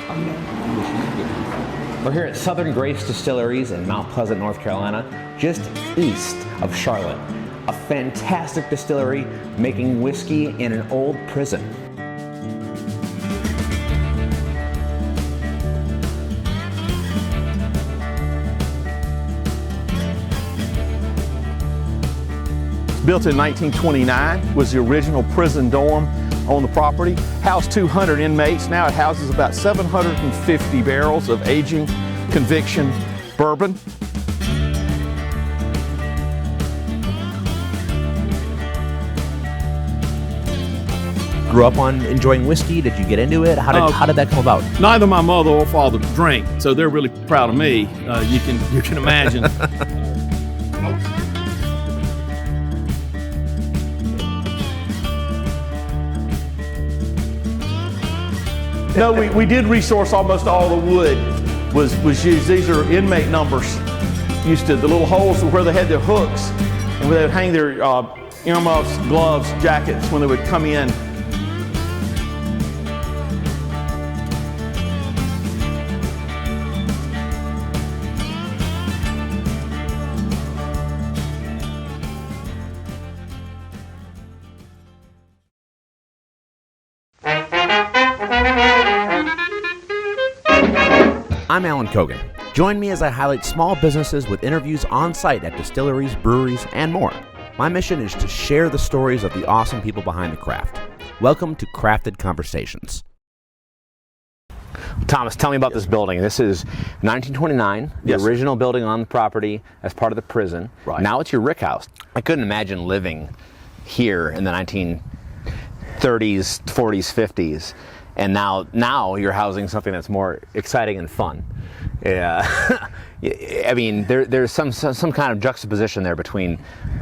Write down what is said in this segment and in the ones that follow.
We're here at Southern Grace Distilleries in Mount Pleasant, North Carolina, just east of Charlotte. A fantastic distillery making whiskey in an old prison. Built in 1929, was the original prison dorm on the property. Housed 200 inmates. Now it houses about 750 barrels of aging conviction bourbon. Grew up on enjoying whiskey. Did you get into it? How did that come about? Neither my mother or father drank, so they're really proud of me. You can imagine. No, we did resource almost all the wood was used. These are inmate numbers. Used to the little holes where they had their hooks and where they would hang their earmuffs, gloves, jackets when they would come in. I'm Allan Cogan. Join me as I highlight small businesses with interviews on site at distilleries, breweries, and more. My mission is to share the stories of the awesome people behind the craft. Welcome to Crafted Conversations. Thomas, tell me about this building. This is 1929, the original building on the property as part of the prison. Right. Now it's your rick house. I couldn't imagine living here in the 1930s, 40s, 50s. And now you're housing something that's more exciting and fun. Yeah, I mean there's some kind of juxtaposition there between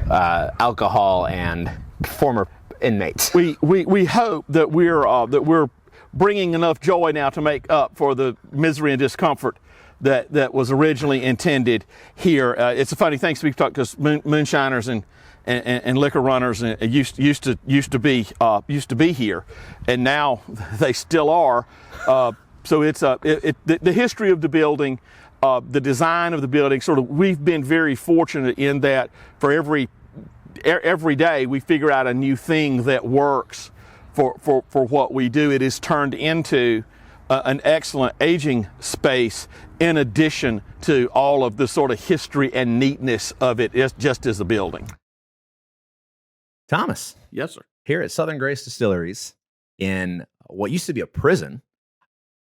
alcohol and former inmates. We hope that we're bringing enough joy now to make up for the misery and discomfort that was originally intended here. It's a funny thing. We've talked because moonshiners and liquor runners used to be here, and now they still are. So it's the history of the building, the design of the building. Sort of, we've been very fortunate in that for every day we figure out a new thing that works for what we do. It is turned into an excellent aging space, in addition to all of the sort of history and neatness of it, just as a building. Thomas. Yes, sir. Here at Southern Grace Distilleries in what used to be a prison.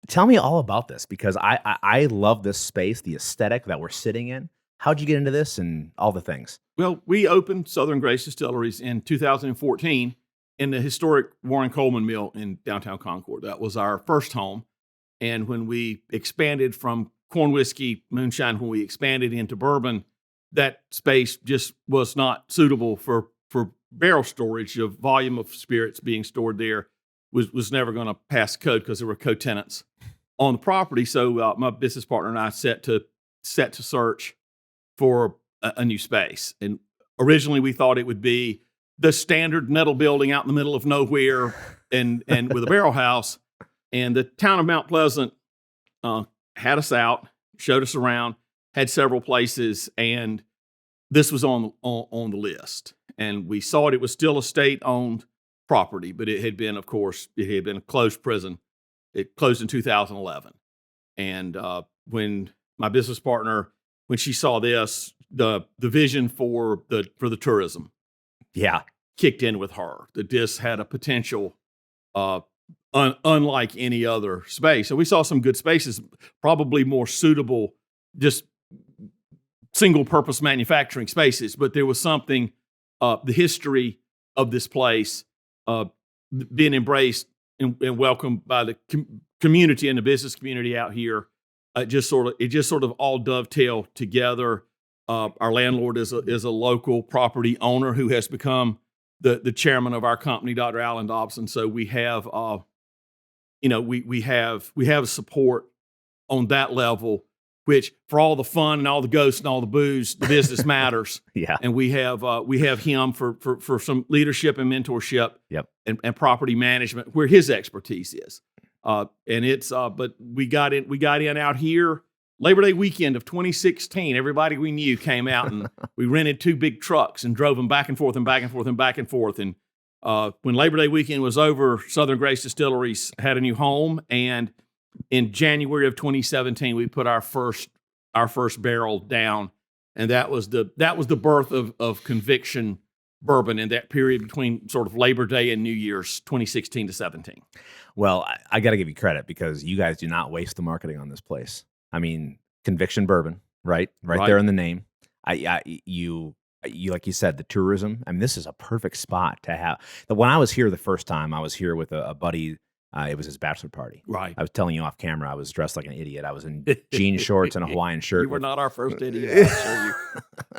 Tell me all about this, because I love this space, the aesthetic that we're sitting in. How'd you get into this and all the things? Well, we opened Southern Grace Distilleries in 2014 in the historic Warren Coleman Mill in downtown Concord. That was our first home. And when we expanded from corn whiskey, moonshine, when we expanded into bourbon, that space just was not suitable for barrel storage. Of volume of spirits being stored there was never going to pass code because there were co-tenants on the property. So my business partner and I set to search for a new space. And originally we thought it would be the standard metal building out in the middle of nowhere and with a barrel house. And the town of Mount Pleasant had us out, showed us around, had several places, and this was on the list. And we saw it was still a state-owned property, but it had been, of course, a closed prison. It closed in 2011. And when my business partner, when she saw this, the vision for the tourism, kicked in with her. That this had a potential unlike any other space. So we saw some good spaces, probably more suitable, just single-purpose manufacturing spaces. But there was something. The history of this place being embraced and welcomed by the community and the business community out here, it just sort of all dovetailed together. Our landlord is a local property owner who has become the chairman of our company, Dr. Allan Dobson. So we have we have support on that level, which for all the fun and all the ghosts and all the booze, the business matters. Yeah. And we have him for some leadership and mentorship. Yep. And property management, where his expertise is. And it's but we got in out here Labor Day weekend of 2016. Everybody we knew came out, and we rented 2 big trucks and drove them back and forth and back and forth and back and forth. And when Labor Day weekend was over, Southern Grace Distilleries had a new home, and in January of 2017, we put our first barrel down, and that was the birth of Conviction bourbon in that period between sort of Labor Day and New Year's 2016 to 17. Well, I got to give you credit because you guys do not waste the marketing on this place. I mean, Conviction bourbon, right there in the name. You like you said, the tourism. I mean, this is a perfect spot to have. When I was here the first time, I was here with a buddy. It was his bachelor party. Right. I was telling you off camera, I was dressed like an idiot. I was in jean shorts and a Hawaiian shirt. You were not our first idiot. I'll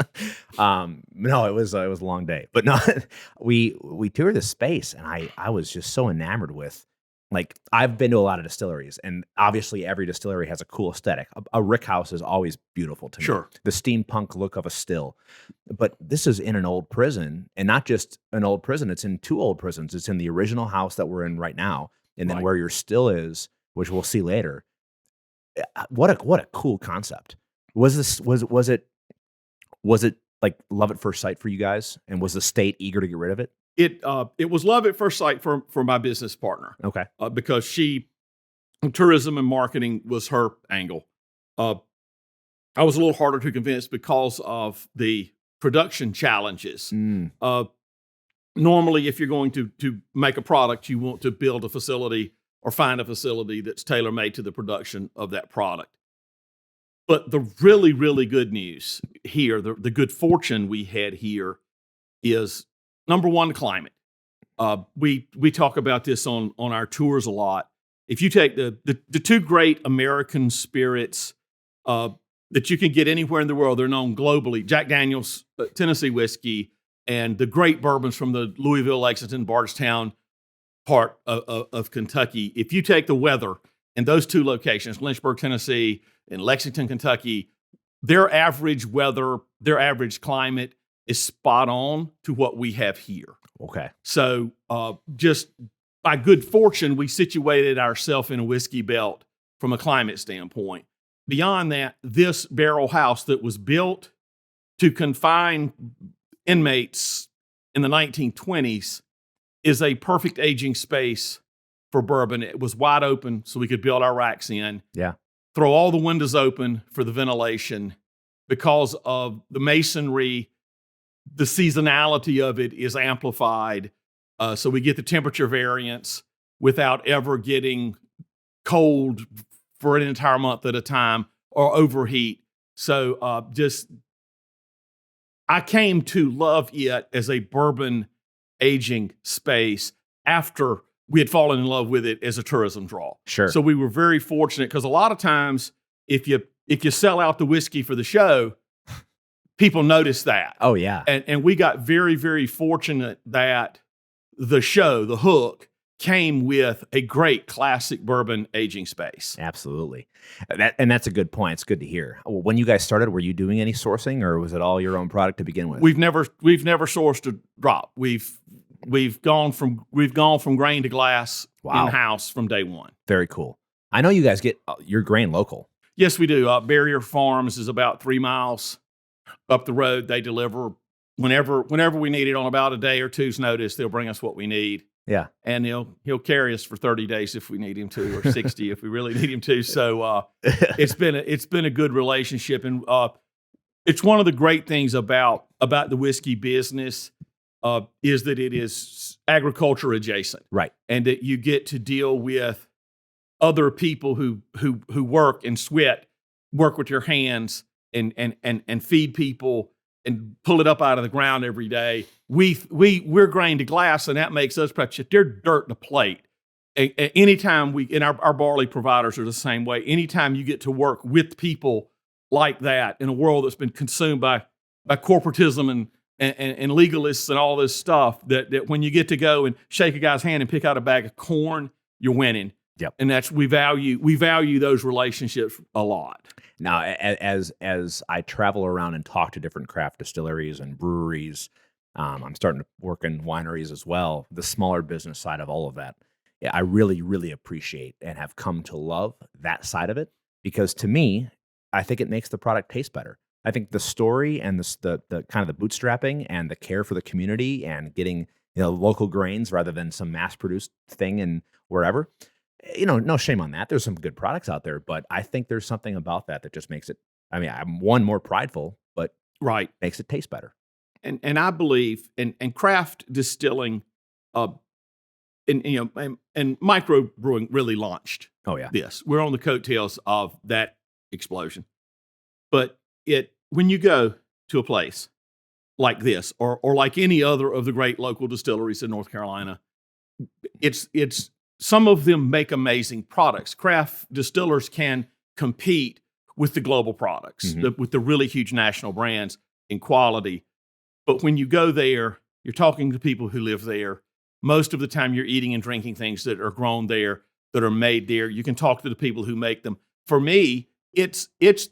show you. No, it was a long day. But no, we toured this space, and I was just so enamored with. Like, I've been to a lot of distilleries, and obviously every distillery has a cool aesthetic. A rick house is always beautiful to me. Sure. The steampunk look of a still. But this is in an old prison, and not just an old prison. It's in 2 old prisons. It's in the original house that we're in right now, and then where your still is, which we'll see later. What a cool concept. Was it like love at first sight for you guys? And was the state eager to get rid of it? It was love at first sight for my business partner. Okay. Because tourism and marketing was her angle. I was a little harder to convince because of the production challenges. Normally, if you're going to make a product, you want to build a facility or find a facility that's tailor-made to the production of that product. But the really, really good news here, the good fortune we had here is, number one, climate. We talk about this on our tours a lot. If you take the 2 great American spirits that you can get anywhere in the world, they're known globally, Jack Daniel's Tennessee whiskey, and the great bourbons from the Louisville, Lexington, Bardstown part of Kentucky. If you take the weather in those 2 locations, Lynchburg, Tennessee, and Lexington, Kentucky, their average weather, their average climate is spot on to what we have here. Okay. So just by good fortune, we situated ourselves in a whiskey belt from a climate standpoint. Beyond that, this barrel house that was built to confine inmates in the 1920s is a perfect aging space for bourbon. It was wide open so we could build our racks in. Yeah. Throw all the windows open for the ventilation. Because of the masonry, the seasonality of it is amplified. So we get the temperature variance without ever getting cold for an entire month at a time or overheat. So I came to love it as a bourbon aging space after we had fallen in love with it as a tourism draw. Sure. So we were very fortunate because a lot of times if you sell out the whiskey for the show, people notice that. Oh, yeah. And we got very, very fortunate that the show, the hook, came with a great classic bourbon aging space. Absolutely. And that's a good point. It's good to hear. When you guys started, were you doing any sourcing, or was it all your own product to begin with? We've never sourced a drop. We've gone from grain to glass in-house from day one. Very cool. I know you guys get your grain local. Yes, we do. Barrier Farms is about 3 miles up the road. They deliver whenever we need it on about a day or two's notice. They'll bring us what we need. Yeah. And he'll carry us for 30 days if we need him to, or 60 if we really need him to. So it's been a good relationship. And it's one of the great things about the whiskey business is that it is agriculture adjacent. Right. And that you get to deal with other people who work and sweat, work with your hands and feed people and pull it up out of the ground every day. We're grain to glass, and that makes us precious. They're dirt to plate. Anytime our barley providers are the same way. Anytime you get to work with people like that in a world that's been consumed by corporatism and legalists and all this stuff, that when you get to go and shake a guy's hand and pick out a bag of corn, you're winning. Yep. And we value those relationships a lot. Now, as I travel around and talk to different craft distilleries and breweries, I'm starting to work in wineries as well, the smaller business side of all of that. I really, really appreciate and have come to love that side of it, because to me, I think it makes the product taste better. I think the story and the kind of the bootstrapping and the care for the community and getting local grains rather than some mass produced thing and wherever. No shame on that. There's some good products out there, but I think there's something about that just makes it. I mean, I'm more prideful, but Right. makes it taste better. And I believe and craft distilling, and micro brewing really launched. Oh yeah. This. We're on the coattails of that explosion. But when you go to a place like this, or like any other of the great local distilleries in North Carolina, it's some of them make amazing products. Craft distillers can compete with the global products, with the really huge national brands in quality. But when you go there, you're talking to people who live there. Most of the time you're eating and drinking things that are grown there, that are made there. You can talk to the people who make them. For me, it's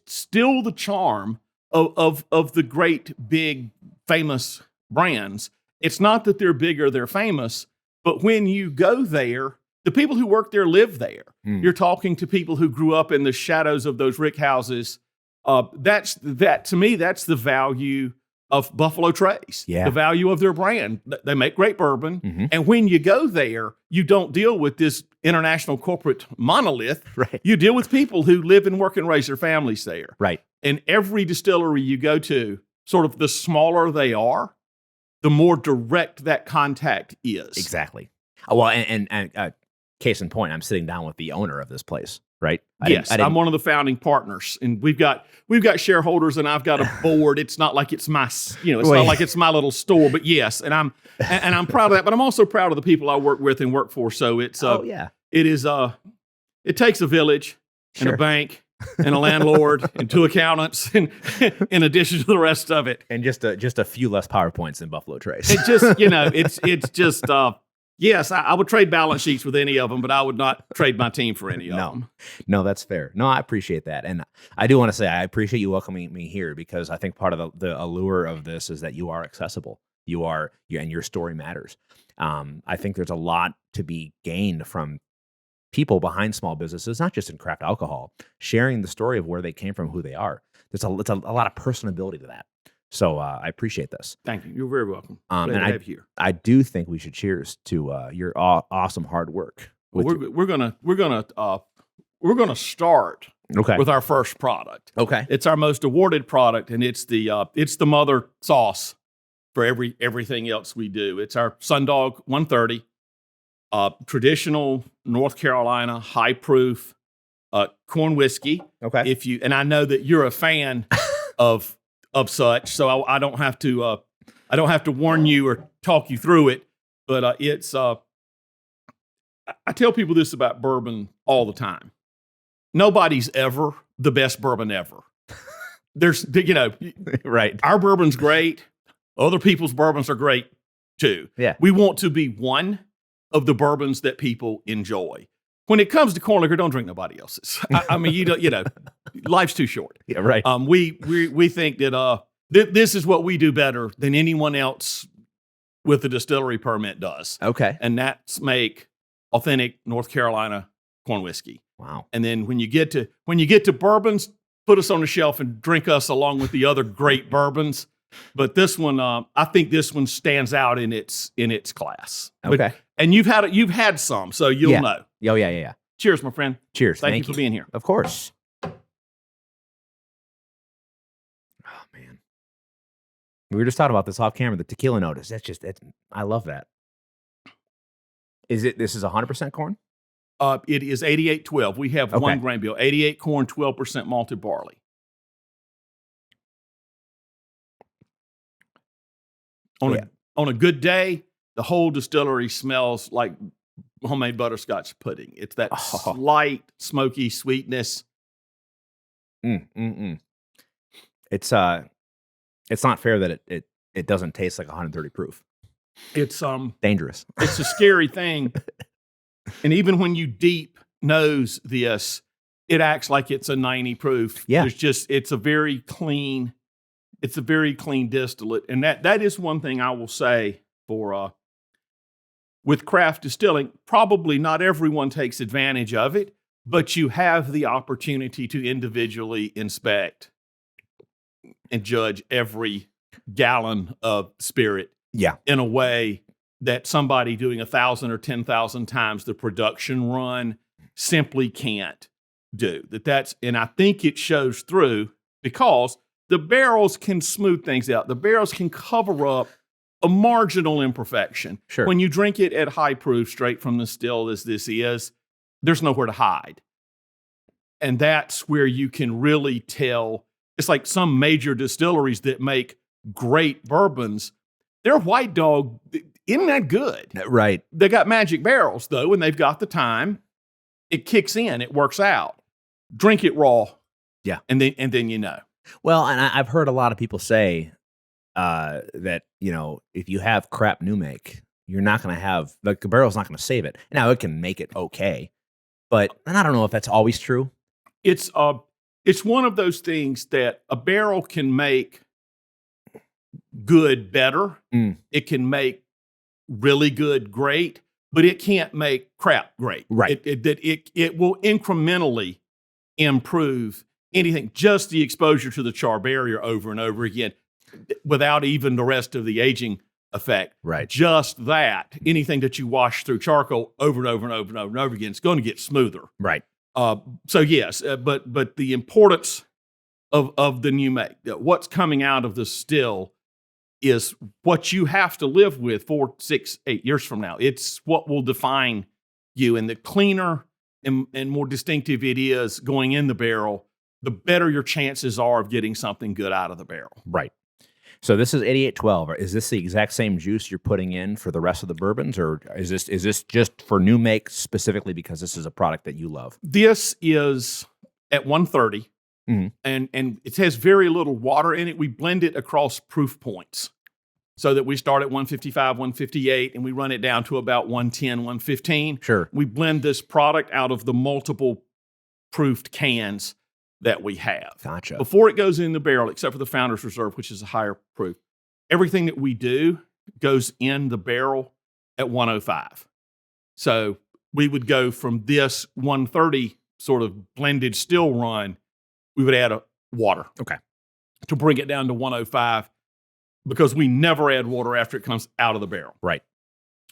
still the charm of the great, big, famous brands. It's not that they're big or they're famous, but when you go there, the people who work there live there. You're talking to people who grew up in the shadows of those rick houses. To me, that's the value of Buffalo Trace, the value of their brand. They make great bourbon. And when you go there, you don't deal with this international corporate monolith. Right. You deal with people who live and work and raise their families there. Right. And every distillery you go to, sort of the smaller they are, the more direct that contact is. Exactly. Well, and case in point, I'm sitting down with the owner of this place, right? I'm one of the founding partners, and we've got shareholders, and I've got a board. It's not like it's my, not like it's my little store, but yes, and I'm proud of that. But I'm also proud of the people I work with and work for. So it's it takes a village and a bank and a landlord and 2 accountants, and in addition to the rest of it, and just a few less PowerPoints than Buffalo Trace. It just it's just. Yes, I would trade balance sheets with any of them, but I would not trade my team for any of them. No, that's fair. No, I appreciate that. And I do want to say I appreciate you welcoming me here, because I think part of the allure of this is that you are accessible. And your story matters. I think there's a lot to be gained from people behind small businesses, not just in craft alcohol, sharing the story of where they came from, who they are. It's a lot of personability to that. So I appreciate this. Thank you. You're very welcome. And I do think we should cheers to your awesome hard work. We're gonna start with our first product. Okay, it's our most awarded product, and it's the mother sauce for everything else we do. It's our Sundog 130, traditional North Carolina high proof corn whiskey. Okay, and I know that you're a fan of such, so I don't have to warn you or talk you through it, but it's I tell people this about bourbon all the time. Nobody's ever the best bourbon ever. There's right. Our bourbon's great. Other people's bourbons are great too. Yeah. We want to be one of the bourbons that people enjoy. When it comes to corn liquor, don't drink nobody else's. I mean, life's too short. Yeah, right. We think that this is what we do better than anyone else with a distillery permit does. Okay. And that's make authentic North Carolina corn whiskey. Wow. And then when you get to bourbons, put us on the shelf and drink us along with the other great bourbons. But this one, I think this one stands out in its class. Okay. And you've had some, so you'll know. Oh, yeah. Cheers, my friend. Cheers. Thank you for being here. Of course. Oh, man. We were just talking about this off camera, the tequila notice. I love that. This is 100% corn? It is 88-12. We have 1 grain bill. 88 corn, 12% malted barley. On a good day, the whole distillery smells like homemade butterscotch pudding. It's that slight smoky sweetness. It's not fair that it doesn't taste like 130 proof. It's dangerous. It's a scary thing. And even when you deep nose this, it acts like it's a 90 proof. Yeah. It's a very clean distillate. And that is one thing I will say for with craft distilling, probably not everyone takes advantage of it, but you have the opportunity to individually inspect and judge every gallon of spirit in a way that somebody doing 1,000 or 10,000 times the production run simply can't do. And I think it shows through because the barrels can smooth things out. The barrels can cover up a marginal imperfection. Sure. When you drink it at high proof, straight from the still as this is, there's nowhere to hide. And that's where you can really tell. It's like some major distilleries that make great bourbons. Their White Dog isn't that good. Right. They got magic barrels, though, and they've got the time. It kicks in. It works out. Drink it raw. Yeah. And then you know. Well, and I've heard a lot of people say that, you know, if you have crap new make, you're not going to have, like, the barrel's not going to save it. Now, it can make it okay, but and I don't know if that's always true. It's one of those things that a barrel can make good better. It can make really good great, but it can't make crap great. Right. It will incrementally improve anything, just the exposure to the char barrier over and over again without even the rest of the aging effect. Right. Just that, anything that you wash through charcoal over and over and over and over and over again, it's going to get smoother. Right. So yes, but the importance of the new make, what's coming out of the still is what you have to live with 4, 6, 8 years from now. It's what will define you. And the cleaner and more distinctive it is going in the barrel, the better your chances are of getting something good out of the barrel. Right. So this is 8812. Is this the exact same juice you're putting in for the rest of the bourbons, or is this just for new make specifically because this is a product that you love? This is at 130. And it has very little water in it. We blend it across proof points so that we start at 155, 158, and we run it down to about 110, 115. Sure. We blend this product out of the multiple proofed cans that we have. Gotcha. Before it goes in the barrel, except for the Founder's Reserve, which is a higher proof, everything that we do goes in the barrel at 105. So we would go from this 130 sort of blended still run, we would add water. Okay. To bring it down to 105, because we never add water after it comes out of the barrel. Right.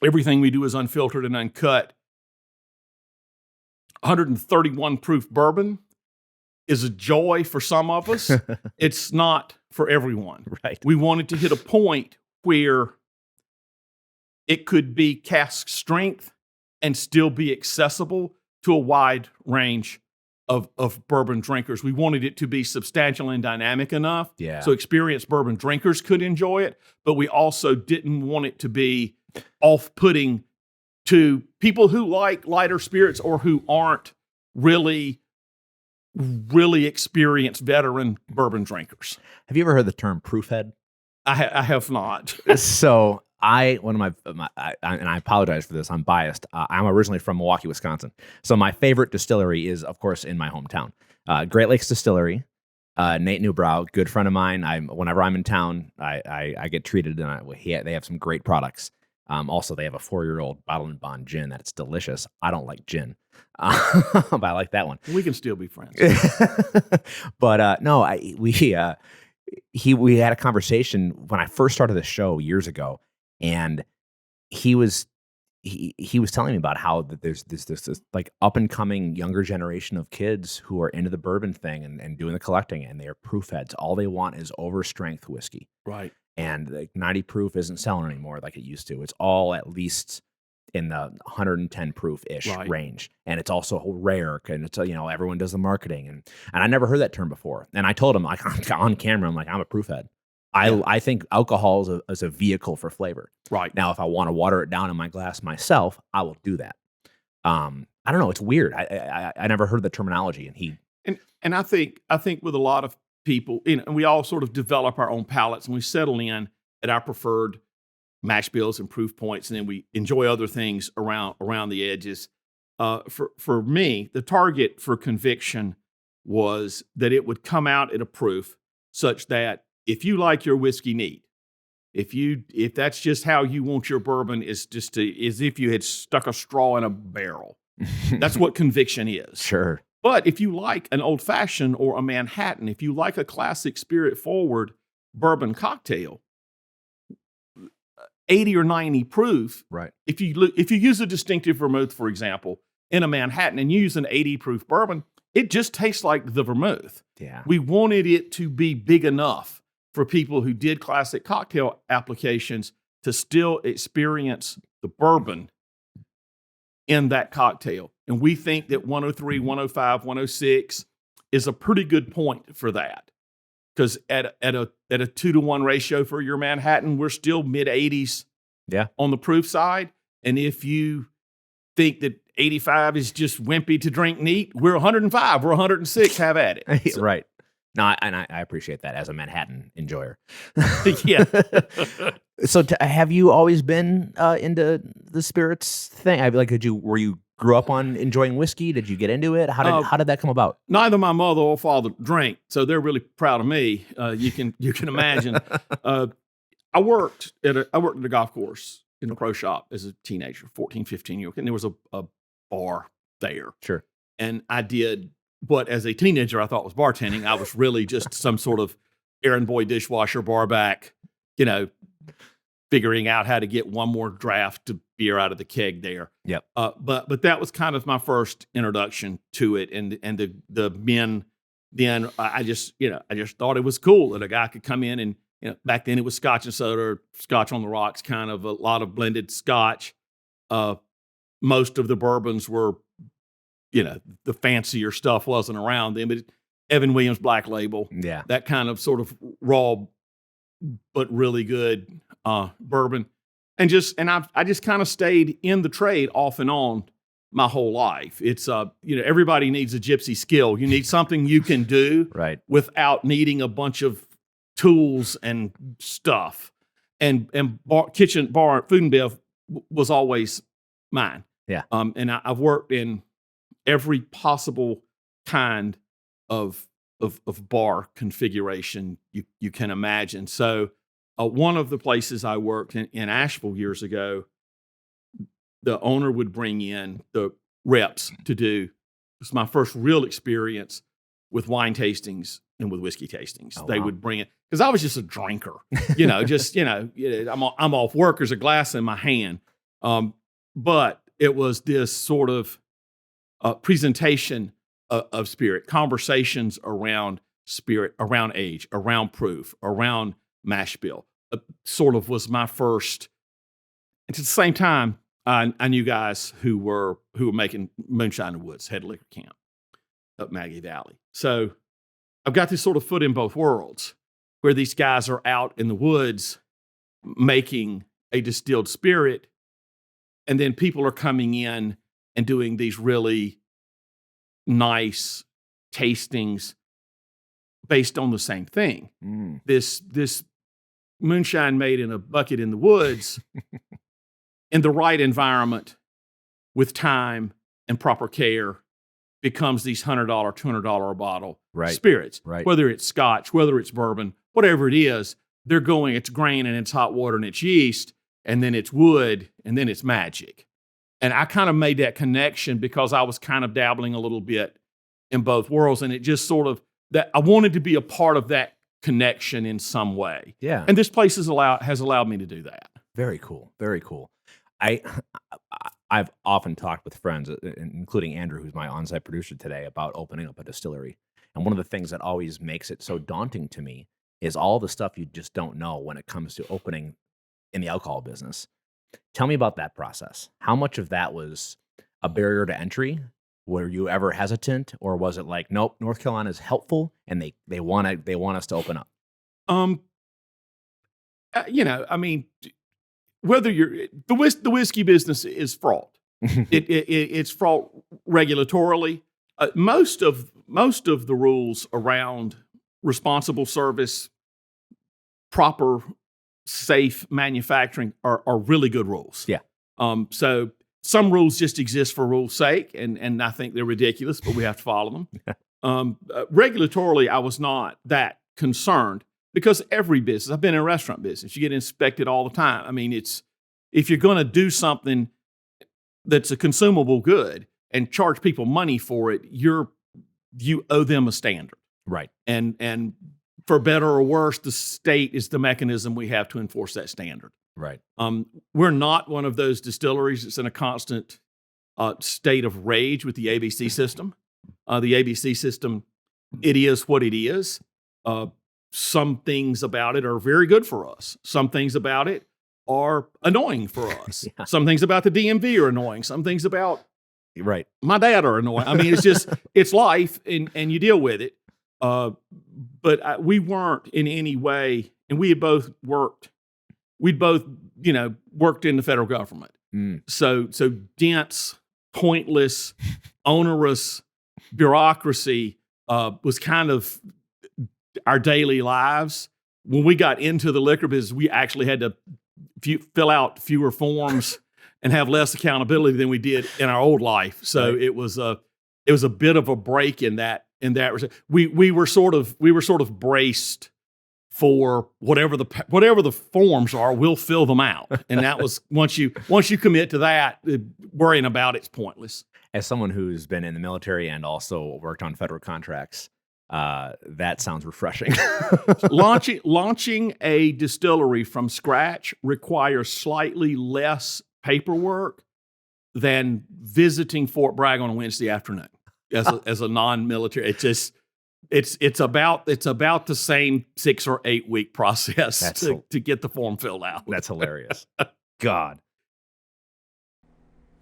Everything we do is unfiltered and uncut. 131 proof bourbon is a joy for some of us. It's not for everyone. Right. We wanted to hit a point where it could be cask strength and still be accessible to a wide range of bourbon drinkers. We wanted it to be substantial and dynamic enough so experienced bourbon drinkers could enjoy it, but we also didn't want it to be off-putting to people who like lighter spirits or who aren't really experienced veteran bourbon drinkers. Have you ever heard the term proofhead? I have not. So and I apologize for this, I'm biased. I'm originally from Milwaukee, Wisconsin. So my favorite distillery is, of course, in my hometown. Great Lakes Distillery, Nate Newbrow, good friend of mine. Whenever I'm in town, I get treated, and they have some great products. Also, they have a 4-year-old bottle and bond gin that's delicious. I don't like gin, but I like that one. We can still be friends. But no, we had a conversation when I first started the show years ago, and he was telling me about how that there's this like up and coming younger generation of kids who are into the bourbon thing and doing the collecting, and they are proof heads. All they want is over strength whiskey. Right. And like 90 proof isn't selling anymore like it used to. It's all at least in the 110 proof ish range, and it's also rare. And it's everyone does the marketing, and I never heard that term before. And I told him, like, on camera, I'm like, I'm a proof head. I think alcohol is a vehicle for flavor. Right. Now, if I want to water it down in my glass myself, I will do that. I don't know. It's weird. I never heard the terminology, and I think with a lot of people, and we all sort of develop our own palates, and we settle in at our preferred mash bills and proof points, and then we enjoy other things around the edges. For me, the target for conviction was that it would come out at a proof such that if you like your whiskey neat, If that's just how you want your bourbon, is just as if you had stuck a straw in a barrel. That's what conviction is. Sure. But if you like an old fashioned or a Manhattan, if you like a classic spirit forward bourbon cocktail, 80 or 90 proof. Right. If you use a distinctive vermouth, for example, in a Manhattan and you use an 80 proof bourbon, it just tastes like the vermouth. Yeah. We wanted it to be big enough for people who did classic cocktail applications to still experience the bourbon in that cocktail. And we think that 103, 105, 106 is a pretty good point for that. Because at a 2-to-1 ratio for your Manhattan, we're still mid-80s on the proof side. And if you think that 85 is just wimpy to drink neat, we're 105, we're 106, have at it. So. Right. No, I appreciate that as a Manhattan enjoyer. Yeah. So have you always been into the spirits thing? Were you grew up on enjoying whiskey? Did you get into it? How did that come about? Neither my mother or father drank, so they're really proud of me. You can imagine. I worked at a golf course in the pro shop as a teenager, 14, 15 year old, and there was a bar there. Sure. And I did what, as a teenager, I thought was bartending. I was really just some sort of errand boy, dishwasher, bar back, figuring out how to get one more draft of beer out of the keg there. Yep. But that was kind of my first introduction to it, and the men. Then I just thought it was cool that a guy could come in and back then it was Scotch and soda, or Scotch on the rocks, kind of a lot of blended Scotch. Most of the bourbons were, the fancier stuff wasn't around then, but Evan Williams Black Label, that kind of sort of raw but really good bourbon, and I just kind of stayed in the trade off and on my whole life. It's everybody needs a gypsy skill. You need something you can do without needing a bunch of tools and stuff. And kitchen, bar, food and bev was always mine. Yeah. And I've worked in every possible kind of bar configuration you can imagine. So one of the places I worked in Asheville years ago, the owner would bring in the reps to do. It was my first real experience with wine tastings and with whiskey tastings. They would bring it because I was just a drinker, I'm off work. There's a glass in my hand. But it was this sort of presentation of spirit, conversations around spirit, around age, around proof, around mash bill. Sort of was my first. And at the same time, I knew guys who were making moonshine in woods, Head Liquor Camp up Maggie Valley. So I've got this sort of foot in both worlds, where these guys are out in the woods making a distilled spirit, and then people are coming in and doing these really nice tastings based on the same thing. This moonshine made in a bucket in the woods in the right environment with time and proper care becomes these $100, $200 a bottle spirits. Right. Whether it's Scotch, whether it's bourbon, whatever it is, it's grain and it's hot water and it's yeast, and then it's wood, and then it's magic. And I kind of made that connection because I was kind of dabbling a little bit in both worlds, and it just sort of, that I wanted to be a part of that connection in some way. Yeah. And this place has allowed me to do that. Very cool. Very cool. I've often talked with friends, including Andrew, who's my on-site producer today, about opening up a distillery. And one of the things that always makes it so daunting to me is all the stuff you just don't know when it comes to opening in the alcohol business. Tell me about that process. How much of that was a barrier to entry? Were you ever hesitant, or was it like, nope, North Carolina is helpful and they want us to open up? Whether the whiskey business is fraught. It's fraught regulatorily. Most of the rules around responsible service, proper, safe manufacturing are really good rules. Yeah. So some rules just exist for rules' sake, and I think they're ridiculous, but we have to follow them. Regulatorily, I was not that concerned. because every business, I've been in a restaurant business, you get inspected all the time. I mean, if you're going to do something that's a consumable good and charge people money for it, you owe them a standard. Right. And for better or worse, the state is the mechanism we have to enforce that standard. Right. We're not one of those distilleries that's in a constant state of rage with the ABC system. The ABC system, it is what it is. Some things about it are very good for us. Some things about it are annoying for us. Yeah. Some things about the DMV are annoying. Some things about my dad are annoying. I mean, it's just, it's life, and you deal with it. But we weren't in any way, and we'd both worked in the federal government. So dense, pointless, onerous bureaucracy was kind of our daily lives. When we got into the liquor business, we actually had to fill out fewer forms and have less accountability than we did in our old life. So it was a bit of a break in that. We were sort of braced for whatever the forms are, we'll fill them out. And that was once you commit to that, worrying about it's pointless. As someone who's been in the military and also worked on federal contracts, that sounds refreshing. Launching a distillery from scratch requires slightly less paperwork than visiting Fort Bragg on a Wednesday afternoon as a non-military. It's about the same 6 or 8 week process to get the form filled out. That's hilarious. God.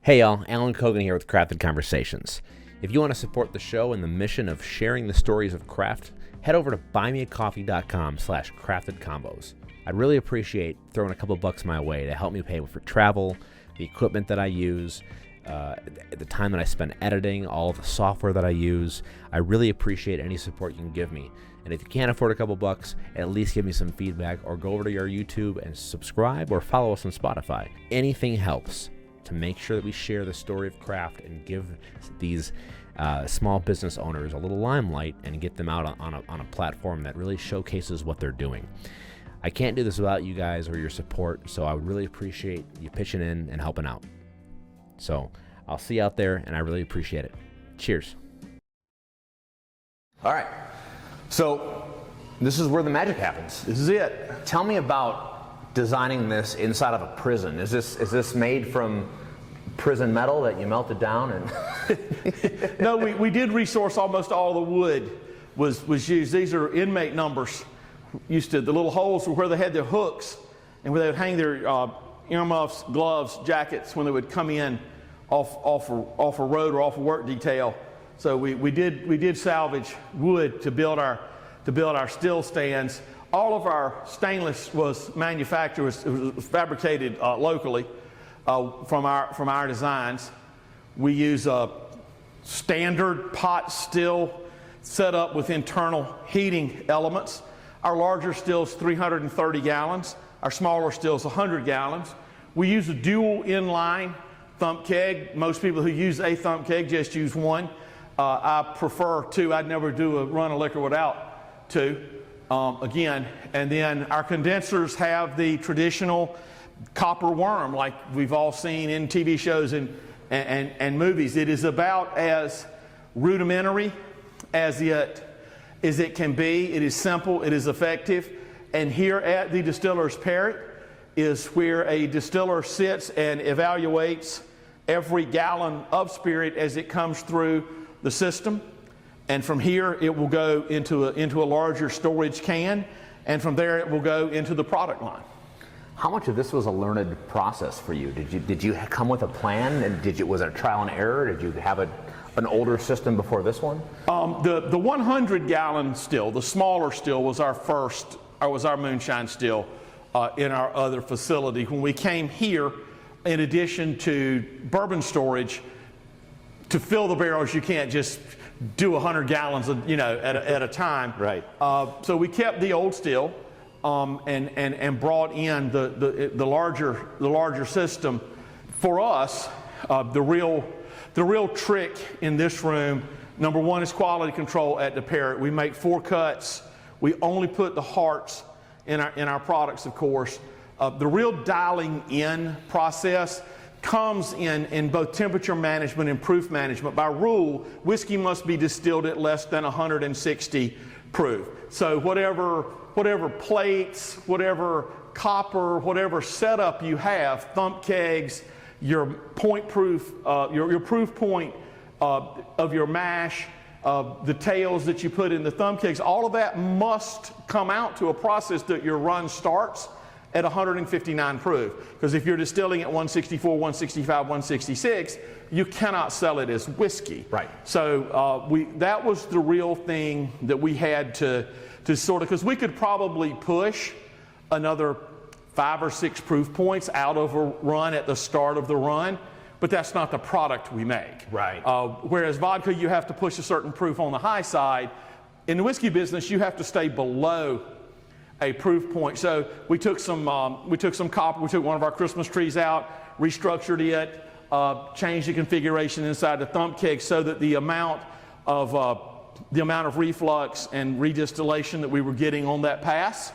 Hey y'all, Allan Cogan here with Crafted Conversations. If you want to support the show and the mission of sharing the stories of craft, head over to buymeacoffee.com/craftedcombos. I'd really appreciate throwing a couple bucks my way to help me pay for travel, the equipment that I use, the time that I spend editing, all the software that I use. I really appreciate any support you can give me. And if you can't afford a couple bucks, at least give me some feedback or go over to your YouTube and subscribe or follow us on Spotify. Anything helps to make sure that we share the story of craft and give these small business owners a little limelight and get them out on a platform that really showcases what they're doing. I can't do this without you guys or your support, so I would really appreciate you pitching in and helping out. So I'll see you out there, and I really appreciate it. Cheers. All right. So this is where the magic happens. This is it. Tell me about designing this inside of a prison. Is this made from prison metal that you melted down? And No, we did resource almost all the wood was used. These are inmate numbers. The little holes were where they had their hooks and where they would hang their earmuffs, gloves, jackets when they would come in off a road or off a work detail. So we did salvage wood to build our still stands. All of our stainless was manufactured, was fabricated locally from our designs. We use a standard pot still set up with internal heating elements. Our larger still's 330 gallons. Our smaller still's 100 gallons. We use a dual inline thump keg. Most people who use a thump keg just use one. I prefer two. I'd never run a liquor without two. Again, and then our condensers have the traditional copper worm like we've all seen in TV shows and movies. It is about as rudimentary as it can be. It is simple, it is effective. And here at the Distiller's Parrot is where a distiller sits and evaluates every gallon of spirit as it comes through the system. And from here, it will go into a larger storage can, and from there, it will go into the product line. How much of this was a learned process for you? Did you come with a plan, and was it trial and error? Did you have an older system before this one? The 100 gallon still, the smaller still, was our moonshine still in our other facility. When we came here, in addition to bourbon storage, to fill the barrels, you can't just do 100 gallons, at a time. Right. So we kept the old still, and brought in the larger system. For us, the real trick in this room, number one, is quality control at the Parrot. We make 4 cuts We only put the hearts in our products, of course. The real dialing in process comes in both temperature management and proof management. By rule, whiskey must be distilled at less than 160 proof. So whatever plates, whatever copper, whatever setup you have, thump kegs, your point proof, your proof point of your mash, the tails that you put in the thumb kegs, all of that must come out to a process that your run starts at 159 proof. Because if you're distilling at 164, 165, 166, you cannot sell it as whiskey. Right. So that was the real thing that we had to sort of, because we could probably push another 5 or 6 proof points out of a run at the start of the run, but that's not the product we make. Right. Whereas vodka, you have to push a certain proof on the high side. In the whiskey business, you have to stay below a proof point. So we took some copper, we took one of our Christmas trees out, restructured it, changed the configuration inside the thump keg so that the amount of reflux and redistillation that we were getting on that pass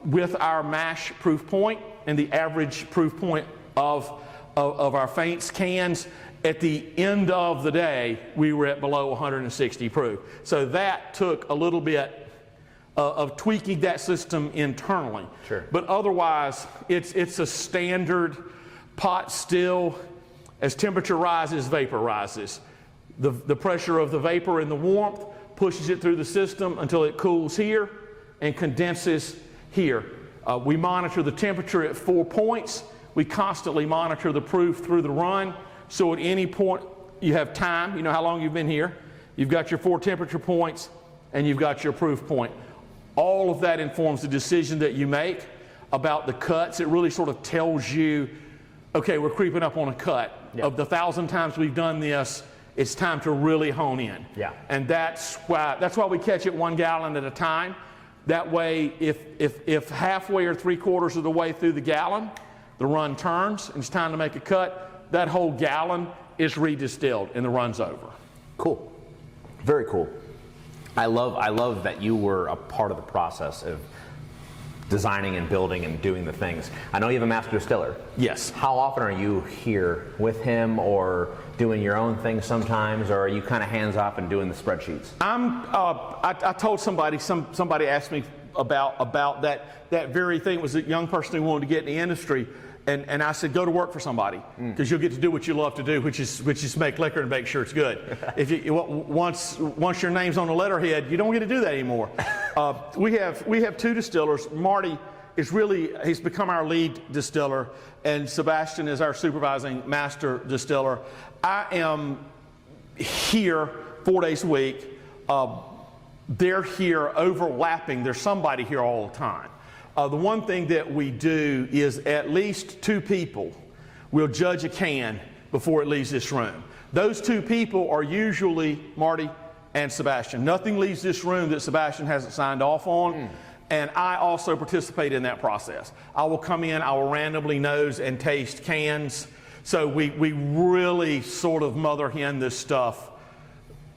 with our mash proof point and the average proof point of our faints cans, at the end of the day, we were at below 160 proof. So that took a little bit of tweaking that system internally. Sure. But otherwise, it's a standard pot still. As temperature rises, vapor rises. The pressure of the vapor and the warmth pushes it through the system until it cools here and condenses here. We monitor the temperature at 4 points. We constantly monitor the proof through the run. So at any point, you have time, you know how long you've been here. You've got your 4 temperature points and you've got your proof point. All of that informs the decision that you make about the cuts. It really sort of tells you, okay, we're creeping up on a cut. Yeah. Of the 1,000 times we've done this, it's time to really hone in. Yeah. And that's why we catch it 1 gallon at a time. That way, if halfway or 3/4 of the way through the gallon, the run turns and it's time to make a cut, that whole gallon is redistilled and the run's over. Cool. Very cool. I love that you were a part of the process of designing and building and doing the things. I know you have a master distiller. Yes. How often are you here with him or doing your own thing sometimes, or are you kind of hands off and doing the spreadsheets? I told somebody asked me about that very thing. It was a young person who wanted to get in the industry. And I said, go to work for somebody, because you'll get to do what you love to do, which is make liquor and make sure it's good. Once your name's on the letterhead, you don't get to do that anymore. We have 2 distillers. Marty he's become our lead distiller, and Sebastian is our supervising master distiller. I am here 4 days a week. They're here overlapping. There's somebody here all the time. The one thing that we do is at least 2 people will judge a can before it leaves this room. Those 2 people are usually Marty and Sebastian. Nothing leaves this room that Sebastian hasn't signed off on. And I also participate in that process. I will come in, I will randomly nose and taste cans. So we really sort of mother hen this stuff.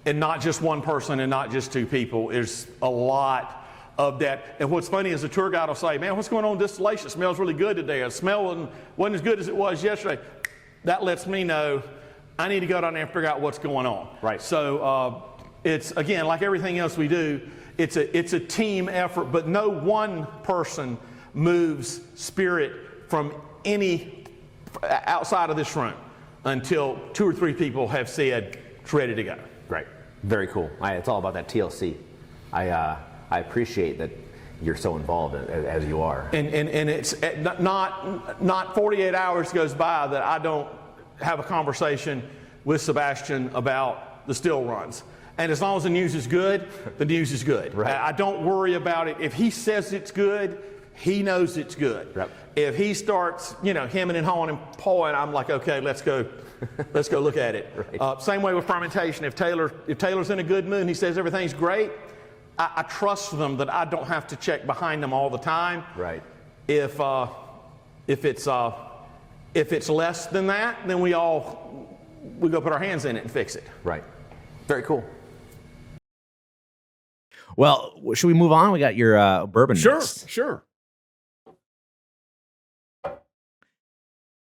And not just one person and not just 2 people. There's a lot of that. And what's funny is the tour guide will say, man, what's going on with distillation? It smells really good today. The smell wasn't as good as it was yesterday. That lets me know I need to go down there and figure out what's going on. Right. So it's, again, like everything else we do, it's a team effort, but no one person moves spirit from any outside of this room until 2 or 3 people have said it's ready to go. Great. Very cool. It's all about that TLC. I appreciate that you're so involved as you are. And it's not 48 hours goes by that I don't have a conversation with Sebastian about the still runs. And as long as the news is good, the news is good. Right. I don't worry about it. If he says it's good, he knows it's good. Yep. If he starts, hemming and hawing and pawing, I'm like, okay, let's go look at it. Right. Same way with fermentation. If Taylor's in a good mood and he says everything's great, I trust them that I don't have to check behind them all the time. Right. If it's less than that, then we go put our hands in it and fix it. Right. Very cool. Well, should we move on? We got your bourbon next. Sure.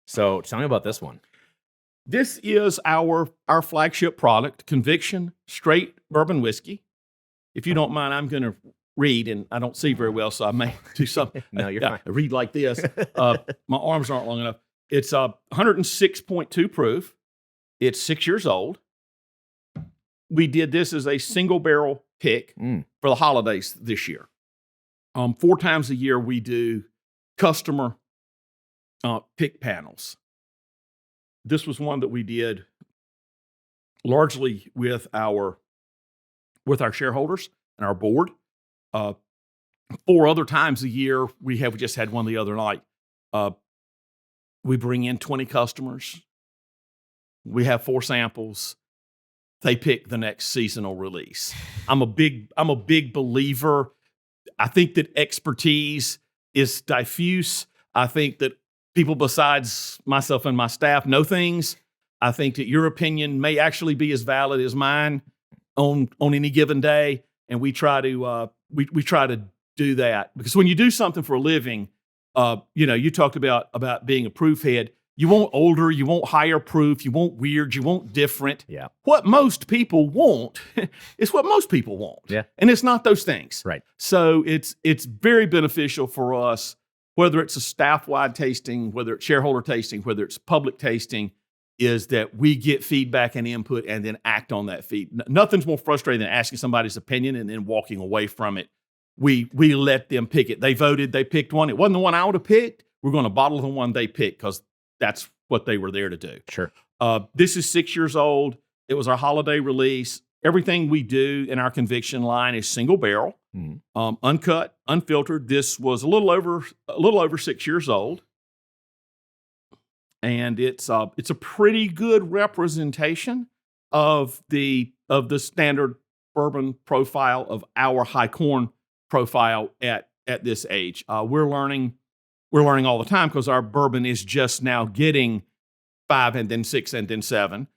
So tell me about this one. This is our flagship product, Conviction Straight Bourbon Whiskey. If you don't mind, I'm going to read, and I don't see very well, so I may do something. No, you're fine. I read like this. My arms aren't long enough. It's 106.2 proof. It's 6 years old. We did this as a single barrel pick for the holidays this year. 4 times a year, we do customer pick panels. This was one that we did largely with our shareholders and our board. 4 other times a year, we just had one the other night. We bring in 20 customers. We have 4 samples. They pick the next seasonal release. I'm a big believer. I think that expertise is diffuse. I think that people besides myself and my staff know things. I think that your opinion may actually be as valid as mine on any given day, and we try to we try to do that, because when you do something for a living, you talked about being a proof head. You want older, you want higher proof, you want weird, you want different. Yeah. What most people want is what most people want. Yeah. And it's not those things. Right. So it's very beneficial for us, whether it's a staff-wide tasting, whether it's shareholder tasting, whether it's public tasting, is that we get feedback and input and then act on that feed. Nothing's more frustrating than asking somebody's opinion and then walking away from it. We let them pick it. They voted, they picked one. It wasn't the one I would have picked. We're going to bottle the one they picked because that's what they were there to do. Sure. This is 6 years old. It was our holiday release. Everything we do in our Conviction line is single barrel, uncut, unfiltered. This was a little over 6 years old, and it's a pretty good representation of the standard bourbon profile of our high corn profile at this age. We're learning all the time because our bourbon is just now getting 5 and then 6 and then 7.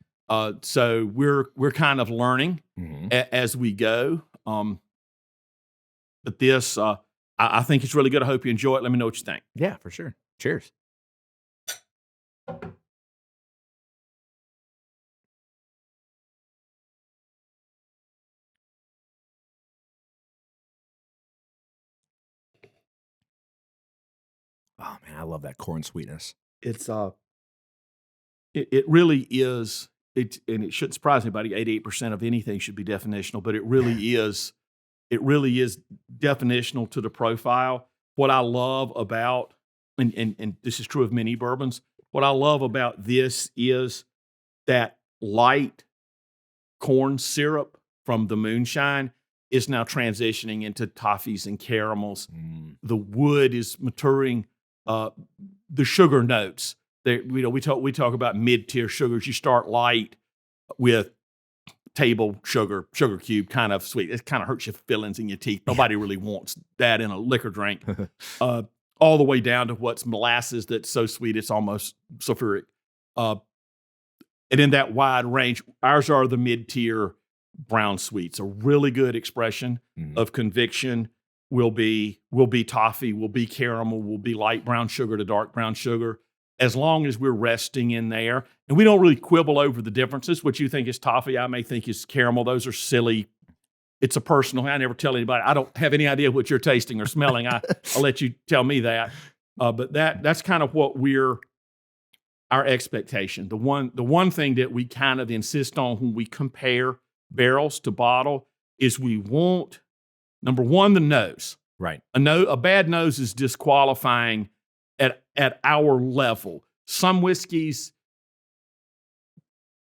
So we're kind of learning as we go. But this, I think it's really good. I hope you enjoy it. Let me know what you think. Yeah, for sure. Cheers. Oh man, I love that corn sweetness. It's it really is. And it shouldn't surprise anybody. 88% of anything should be definitional, but it really is. It really is definitional to the profile. What I love about, and this is true of many bourbons, what I love about this is that light corn syrup from the moonshine is now transitioning into toffees and caramels. The wood is maturing. The sugar notes. We talk about mid-tier sugars. You start light with table sugar cube, kind of sweet. It kind of hurts your fillings in your teeth. Nobody really wants that in a liquor drink. All the way down to what's molasses that's so sweet it's almost sulfuric. And in that wide range, ours are the mid-tier brown sweets. A really good expression of Conviction will be toffee, will be caramel, will be light brown sugar to dark brown sugar, as long as we're resting in there. And we don't really quibble over the differences. What you think is toffee, I may think is caramel. Those are silly. It's a personal thing. I never tell anybody. I don't have any idea what you're tasting or smelling. I'll let you tell me that. But that's kind of what our expectation. The one thing that we kind of insist on when we compare barrels to bottle is we want, number one, the nose. Right. A bad nose is disqualifying at our level. Some whiskeys,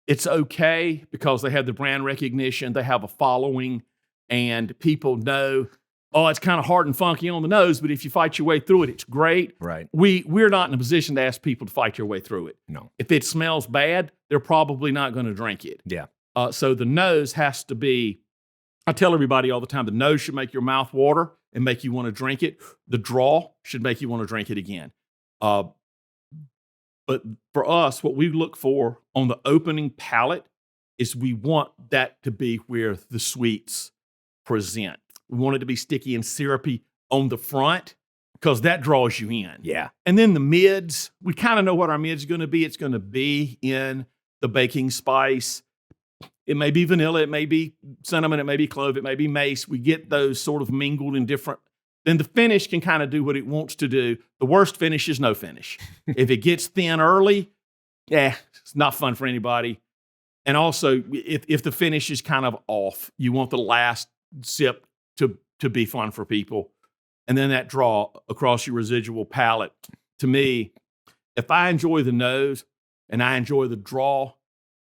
it's okay because they have the brand recognition, they have a following, and people know, oh, it's kind of hard and funky on the nose, but if you fight your way through it, it's great. Right. We're not in a position to ask people to fight your way through it. No. If it smells bad, they're probably not going to drink it. Yeah. So the nose has to be, I tell everybody all the time, the nose should make your mouth water and make you want to drink it. The draw should make you want to drink it again. But for us, what we look for on the opening palate is we want that to be where the sweets present. We want it to be sticky and syrupy on the front because that draws you in. Yeah. And then the mids, we kind of know what our mid's going to be. It's going to be in the baking spice. It may be vanilla, it may be cinnamon, it may be clove, it may be mace. We get those sort of mingled in different. Then the finish can kind of do what it wants to do. The worst finish is no finish. If it gets thin early, it's not fun for anybody. And also, if the finish is kind of off, you want the last sip to be fun for people. And then that draw across your residual palate. To me, if I enjoy the nose and I enjoy the draw,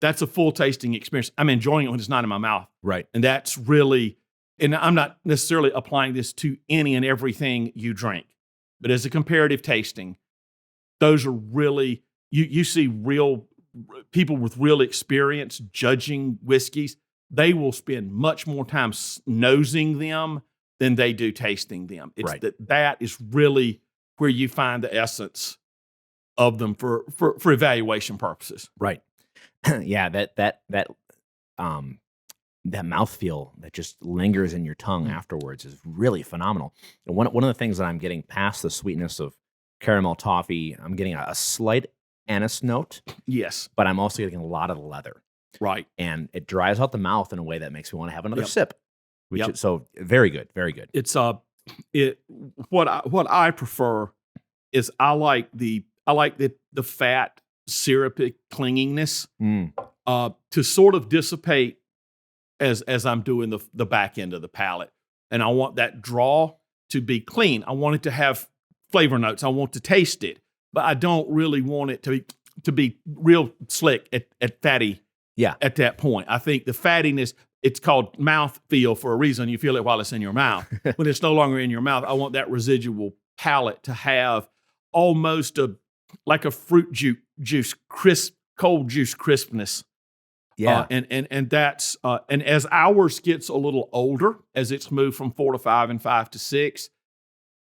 that's a full tasting experience. I'm enjoying it when it's not in my mouth. Right. And that's really, and I'm not necessarily applying this to any and everything you drink, but as a comparative tasting, those are really, you see real people with real experience judging whiskeys. They will spend much more time nosing them than they do tasting them. It's right. that is really where you find the essence of them for evaluation purposes. Right. Yeah, that mouthfeel that just lingers in your tongue afterwards is really phenomenal. And one of the things that I'm getting past the sweetness of caramel toffee, I'm getting a slight anise note. Yes. But I'm also getting a lot of leather. Right. And it dries out the mouth in a way that makes me want to have another sip. Which is, so very good, very good. It's what I prefer is I like the fat syrupy clinginess to sort of dissipate as I'm doing the back end of the palate. And I want that draw to be clean. I want it to have flavor notes. I want to taste it, but I don't really want it to be real slick at fatty. Yeah. At that point, I think the fattiness, it's called mouth feel for a reason. You feel it while it's in your mouth. When it's no longer in your mouth, I want that residual palate to have almost like a fruit juice cold juice crispness. Yeah. And that's and as ours gets a little older, as it's moved from 4 to 5 and 5 to 6,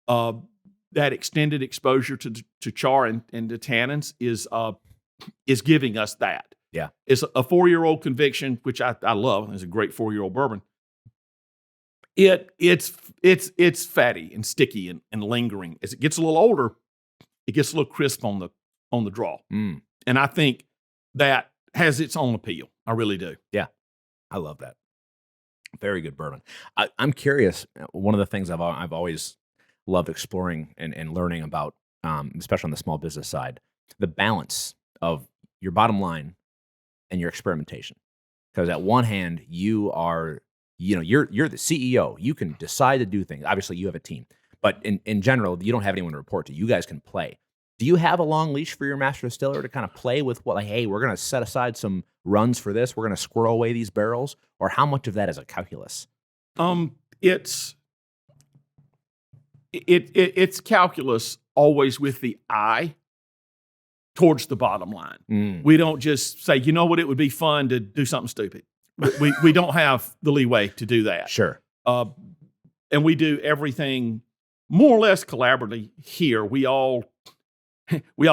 that extended exposure to char and to tannins is giving us that. Yeah. It's a 4-year-old conviction, which I love. It's a great 4-year-old bourbon. It's fatty and sticky and lingering. As it gets a little older, it gets a little crisp on the draw. And I think that has its own appeal. I really do. Yeah. I love that. Very good bourbon. I'm curious. One of the things I've always loved exploring and learning about, especially on the small business side, the balance of your bottom line and your experimentation. Because at one hand, you're the CEO. You can decide to do things. Obviously, you have a team. But in general, you don't have anyone to report to. You guys can play. Do you have a long leash for your master distiller to kind of play with what, like, hey, we're going to set aside some runs for this. We're going to squirrel away these barrels? Or how much of that is a calculus? It's calculus always with the eye towards the bottom line. We don't just say, you know what, it would be fun to do something stupid. We don't have the leeway to do that. Sure. And we do everything more or less collaboratively here. We all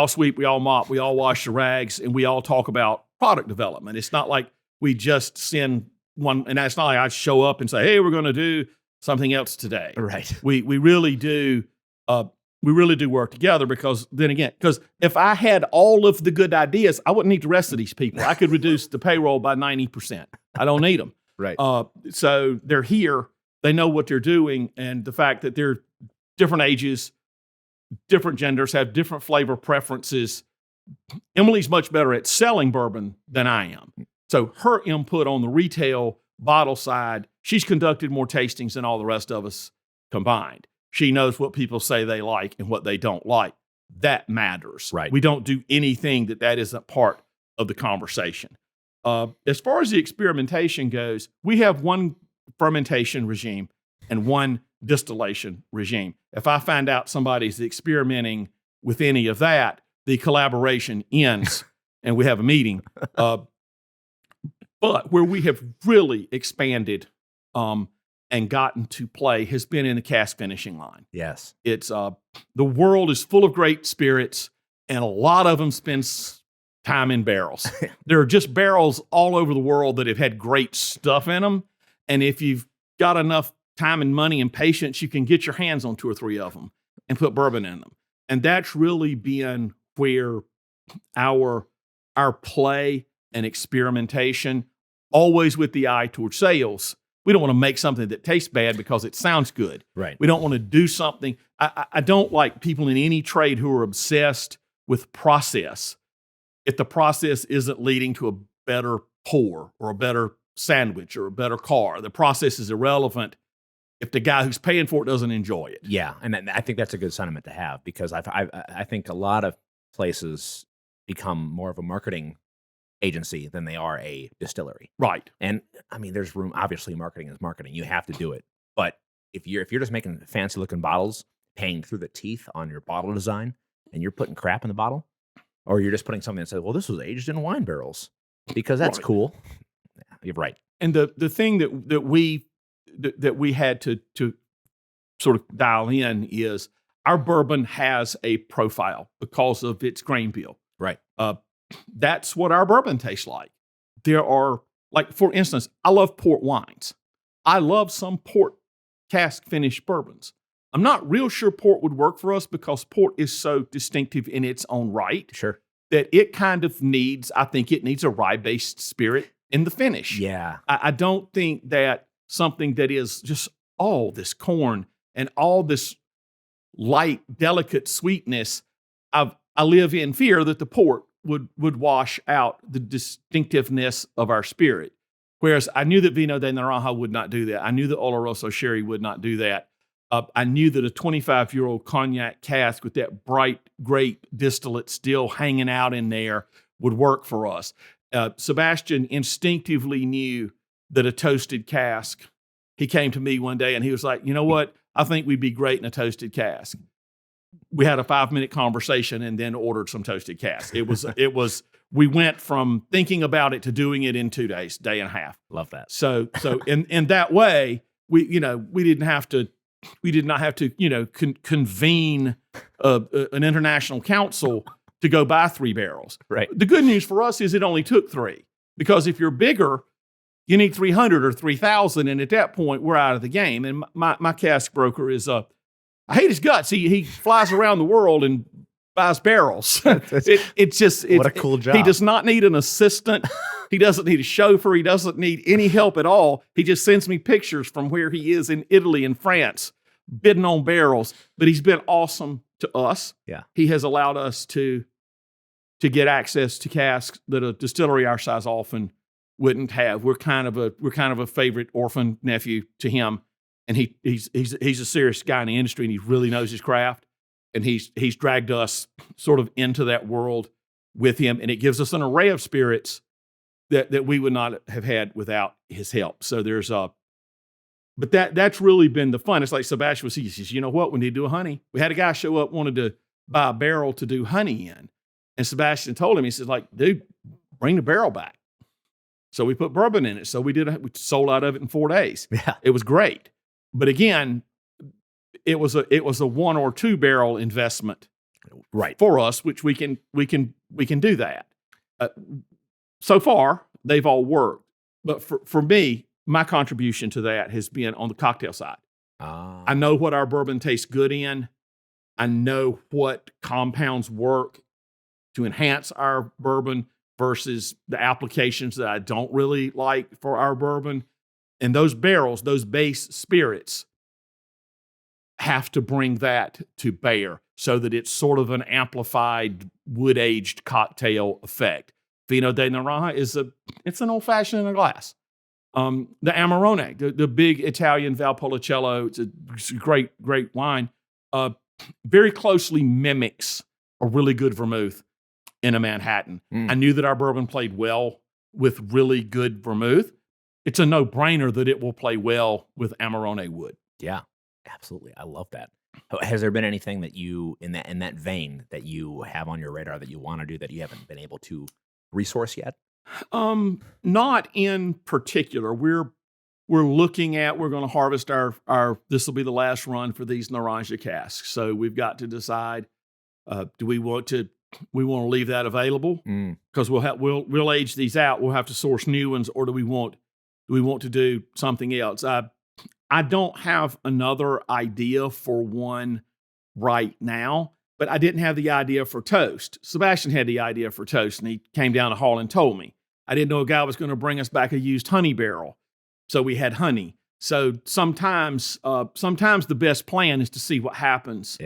sweep, we all mop, we all wash the rags, and we all talk about product development. It's not like we just send one, and it's not like I show up and say, hey, we're going to do something else today. Right. We really do. We really do work together because if I had all of the good ideas, I wouldn't need the rest of these people. I could reduce the payroll by 90%. I don't need them. Right. So they're here. They know what they're doing. And the fact that they're different ages, different genders, have different flavor preferences. Emily's much better at selling bourbon than I am. So her input on the retail bottle side, she's conducted more tastings than all the rest of us combined. She knows what people say they like and what they don't like. That matters. Right. We don't do anything that isn't part of the conversation. As far as the experimentation goes, we have one fermentation regime and one distillation regime. If I find out somebody's experimenting with any of that, the collaboration ends and we have a meeting. But where we have really expanded and gotten to play has been in the cask finishing line. Yes. It's the world is full of great spirits, and a lot of them spend time in barrels. There are just barrels all over the world that have had great stuff in them, and if you've got enough time and money and patience, you can get your hands on 2 or 3 of them and put bourbon in them. And that's really been where our play and experimentation, always with the eye towards sales. We don't want to make something that tastes bad because it sounds good. Right. We don't want to do something. I don't like people in any trade who are obsessed with process if the process isn't leading to a better pour or a better sandwich or a better car. The process is irrelevant if the guy who's paying for it doesn't enjoy it. Yeah, and I think that's a good sentiment to have, because I think a lot of places become more of a marketing agency than they are a distillery. Right. And I mean, there's room. Obviously, marketing is marketing. You have to do it. But if you're just making fancy looking bottles, paying through the teeth on your bottle design, and you're putting crap in the bottle, or you're just putting something that says, "Well, this was aged in wine barrels," because that's cool. Yeah, you're right. And the thing that we had to sort of dial in is our bourbon has a profile because of its grain bill. Right. That's what our bourbon tastes like. There are, like, for instance, I love port wines. I love some port cask finished bourbons. I'm not real sure port would work for us because port is so distinctive in its own right. Sure. That it kind of needs, I think it needs a rye-based spirit in the finish. Yeah. I don't think that something that is just all this corn and all this light, delicate sweetness, I live in fear that the port would wash out the distinctiveness of our spirit. Whereas I knew that Vino de Naranja would not do that. I knew that Oloroso Sherry would not do that. I knew that a 25-year-old cognac cask with that bright, great distillate still hanging out in there would work for us. Sebastian instinctively knew that a toasted cask, he came to me one day and he was like, "You know what? I think we'd be great in a toasted cask." We had a 5-minute conversation and then ordered some toasted cask. We went from thinking about it to doing it in 2 days, day and a half. Love that. So in that way, we did not have to, convene an international council to go buy 3 barrels. Right. The good news for us is it only took 3, because if you're bigger, you need 300 or 3,000. And at that point, we're out of the game. And my cask broker is, I hate his guts. He flies around the world and buys barrels. It's what a cool job. He does not need an assistant. He doesn't need a chauffeur. He doesn't need any help at all. He just sends me pictures from where he is in Italy and France, bidding on barrels. But he's been awesome to us. Yeah. He has allowed us to get access to casks that a distillery our size often wouldn't have. We're kind of a favorite orphan nephew to him. And he's a serious guy in the industry, and he really knows his craft. And he's dragged us sort of into that world with him, and it gives us an array of spirits that we would not have had without his help. So but that's really been the fun. It's like Sebastian was, he says, "You know what? We need to do a honey." We had a guy show up, wanted to buy a barrel to do honey in, and Sebastian told him, he says, like, "Dude, bring the barrel back." So we put bourbon in it. So we sold out of it in 4 days. Yeah. It was great. But again, it was a 1 or 2 barrel investment, right, for us, which we can do that. So far, they've all worked. But for me, my contribution to that has been on the cocktail side. I know what our bourbon tastes good in. I know what compounds work to enhance our bourbon versus the applications that I don't really like for our bourbon. And those barrels, those base spirits, have to bring that to bear so that it's sort of an amplified wood-aged cocktail effect. Vino de Naranja it's an old-fashioned in a glass. The Amarone, the big Italian Valpolicella, it's a great wine, very closely mimics a really good vermouth in a Manhattan. I knew that our bourbon played well with really good vermouth. It's a no-brainer that it will play well with Amarone wood. Yeah, absolutely. I love that. Has there been anything that you, in that vein, that you have on your radar that you want to do that you haven't been able to resource yet? Not in particular. We're looking at, we're going to harvest our this will be the last run for these Naranja casks. So we've got to decide, do we want to leave that available? Because we'll age these out. We'll have to source new ones, or do we want to do something else? I don't have another idea for one right now, but I didn't have the idea for toast. Sebastian had the idea for toast, and he came down the hall and told me. I didn't know a guy was going to bring us back a used honey barrel, so we had honey. So sometimes the best plan is to see what happens,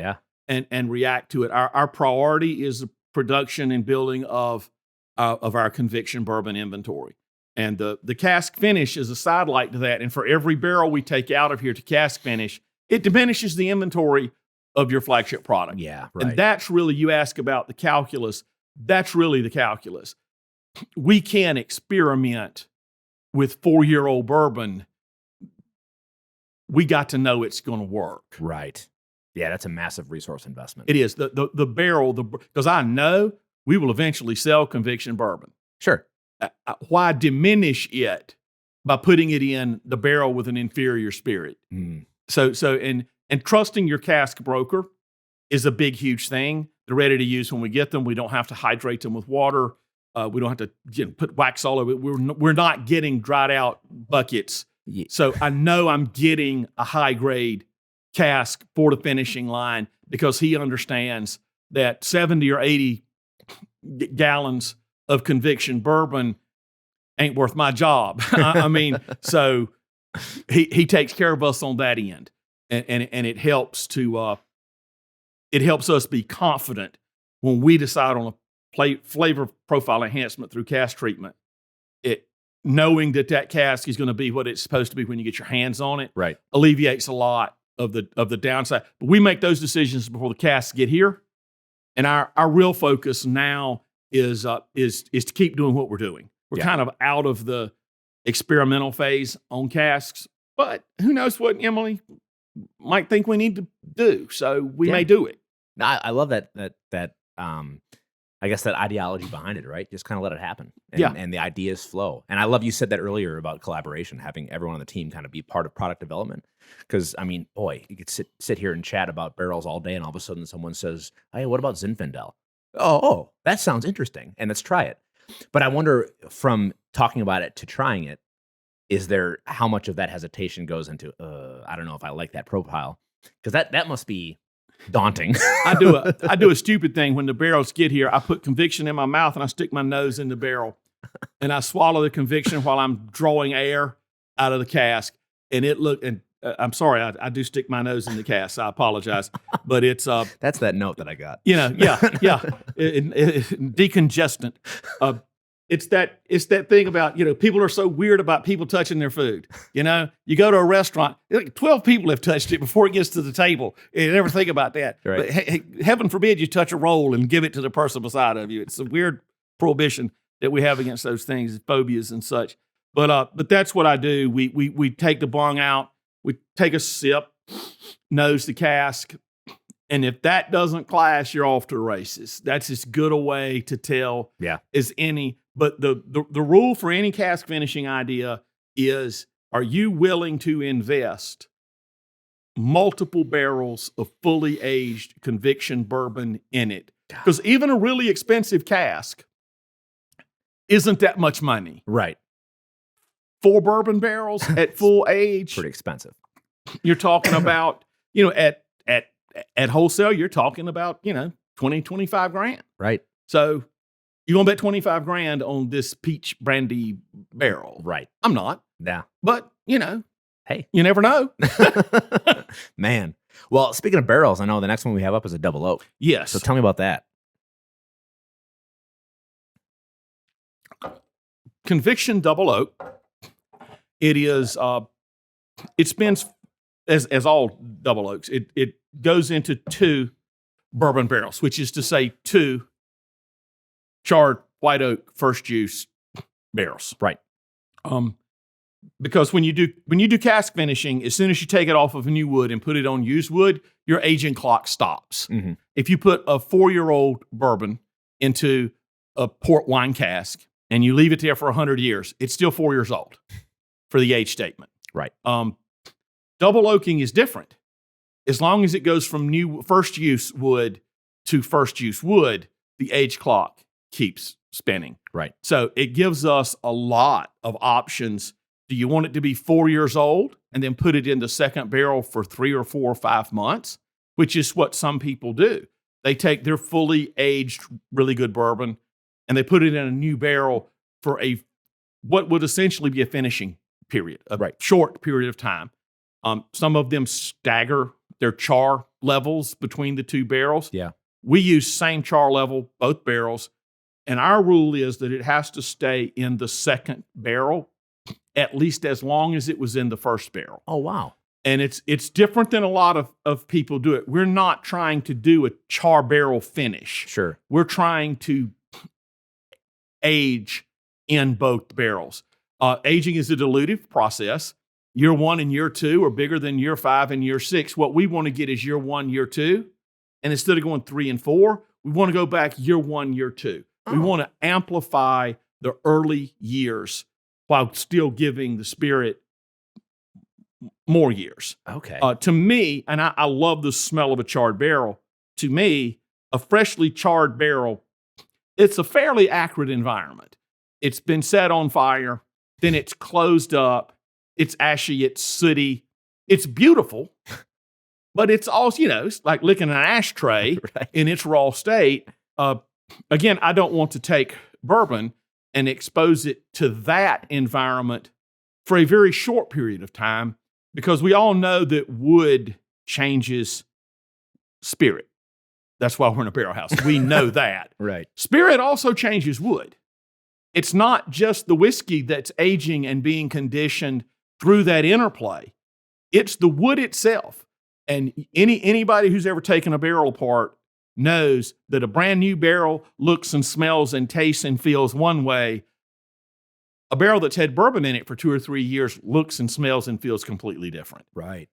and react to it. Our priority is the production and building of our conviction bourbon inventory. And the cask finish is a sidelight to that. And for every barrel we take out of here to cask finish, it diminishes the inventory of your flagship product. Yeah, right. And that's really, you ask about the calculus, that's really the calculus. We can experiment with 4-year-old bourbon. We got to know it's going to work. Right. Yeah, that's a massive resource investment. It is. The barrel, because I know we will eventually sell conviction bourbon. Sure. Why diminish it by putting it in the barrel with an inferior spirit? So and trusting your cask broker is a big, huge thing. They're ready to use when we get them. We don't have to hydrate them with water. We don't have to put wax all over it. We're not getting dried out buckets. Yeah. So I know I'm getting a high grade cask for the finishing line because he understands that 70 or 80 gallons of conviction bourbon ain't worth my job. I mean, so he takes care of us on that end, and it helps to it helps us be confident when we decide on a flavor profile enhancement through cask treatment. Knowing that cask is going to be what it's supposed to be when you get your hands on it, right, alleviates a lot of the downside. But we make those decisions before the casks get here, and our real focus now is to keep doing what we're doing. We're kind of out of the experimental phase on casks, but who knows what Emily might think we need to do. So we may do it. I love that I guess that ideology behind it, right? Just kind of let it happen. And the ideas flow. And I love you said that earlier about collaboration, having everyone on the team kind of be part of product development. Because, I mean, boy, you could sit here and chat about barrels all day, and all of a sudden someone says, hey, what about Zinfandel? Oh, that sounds interesting, and let's try it. But I wonder, from talking about it to trying it, is there how much of that hesitation goes into, I don't know if I like that profile? Because that must be daunting. I do a stupid thing when the barrels get here. I put conviction in my mouth and I stick my nose in the barrel, and I swallow the conviction while I'm drawing air out of the cask. And I'm sorry, I do stick my nose in the cask. I apologize, but it's that's that note that I got. Decongestant. It's that thing about, people are so weird about people touching their food. You go to a restaurant, 12 people have touched it before it gets to the table. You never think about that. Right. But heaven forbid you touch a roll and give it to the person beside of you. It's a weird prohibition that we have against those things, phobias and such. But that's what I do. We take the bung out, we take a sip, nose the cask, and if that doesn't clash, you're off to the races. That's as good a way to tell as any. But the rule for any cask finishing idea is, are you willing to invest multiple barrels of fully aged conviction bourbon in it? Because even a really expensive cask isn't that much money. Right. 4 bourbon barrels at full age. Pretty expensive. You're talking about, at wholesale, you're talking about, 20, 25 grand. Right. So you're going to bet 25 grand on this peach brandy barrel. Right. I'm not. Yeah. But, hey, you never know. Man. Well, speaking of barrels, I know the next one we have up is a double oak. Yes. So tell me about that. Conviction double oak. It is, it spins as all double oaks. It goes into 2 bourbon barrels, which is to say 2 charred white oak first use barrels. Right. Because when you do cask finishing, as soon as you take it off of new wood and put it on used wood, your aging clock stops. Mm-hmm. If you put a 4-year-old bourbon into a port wine cask and you leave it there for 100 years, it's still 4 years old for the age statement. Right. Double oaking is different. As long as it goes from new first use wood to first use wood, the age clock keeps spinning. Right. So it gives us a lot of options to Do you want it to be 4 years old and then put it in the second barrel for 3 or 4 or 5 months, which is what some people do? They take their fully aged, really good bourbon and they put it in a new barrel for what would essentially be a finishing period, a short period of time. Some of them stagger their char levels between the two barrels. Yeah. We use same char level, both barrels. And our rule is that it has to stay in the second barrel at least as long as it was in the first barrel. Oh, wow. And it's different than a lot of people do it. We're not trying to do a char barrel finish. Sure. We're trying to age in both barrels. Aging is a dilutive process. Year 1 and year 2 are bigger than year 5 and year 6. What we want to get is year 1, year 2. And instead of going 3 and 4, we want to go back year 1, year 2. We want to amplify the early years while still giving the spirit more years. Okay. To me, and I love the smell of a charred barrel, to me, a freshly charred barrel, it's a fairly acrid environment. It's been set on fire, then it's closed up, it's ashy, it's sooty, it's beautiful, but it's also, it's like licking an ashtray in its raw state. Again, I don't want to take bourbon and expose it to that environment for a very short period of time, because we all know that wood changes spirit. That's why we're in a barrel house. We know that. Right. Spirit also changes wood. It's not just the whiskey that's aging and being conditioned through that interplay. It's the wood itself. And anybody who's ever taken a barrel apart knows that a brand new barrel looks and smells and tastes and feels one way. A barrel that's had bourbon in it for 2 or 3 years looks and smells and feels completely different. Right.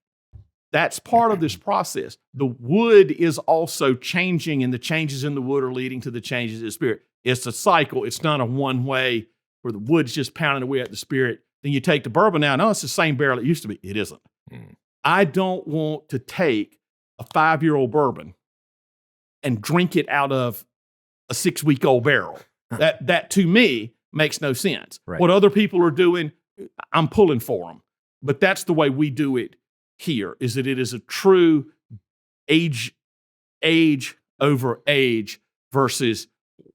That's part of this process. The wood is also changing, and the changes in the wood are leading to the changes in the spirit. It's a cycle. It's not a one way where the wood's just pounding away at the spirit. Then you take the bourbon out. No, it's the same barrel it used to be. It isn't. I don't want to take a 5-year-old bourbon and drink it out of a 6-week-old barrel. That to me makes no sense. Right. What other people are doing, I'm pulling for them. But that's the way we do it here, is that it is a true age over age versus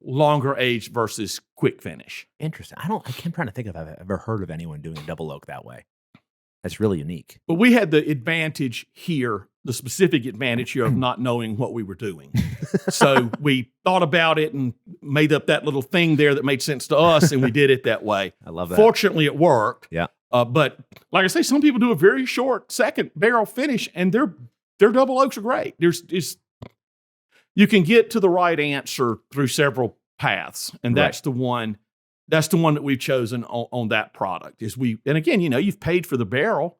longer age versus quick finish. Interesting. I'm trying to think if I've ever heard of anyone doing a double oak that way. That's really unique. But we had the advantage here, the specific advantage here of not knowing what we were doing. So we thought about it and made up that little thing there that made sense to us, and we did it that way. I love that. Fortunately, it worked. Yeah. But like I say, some people do a very short second barrel finish, and their double oaks are great. You can get to the right answer through several paths, and that's the one. That's the one that we've chosen on that product. And again, you've paid for the barrel,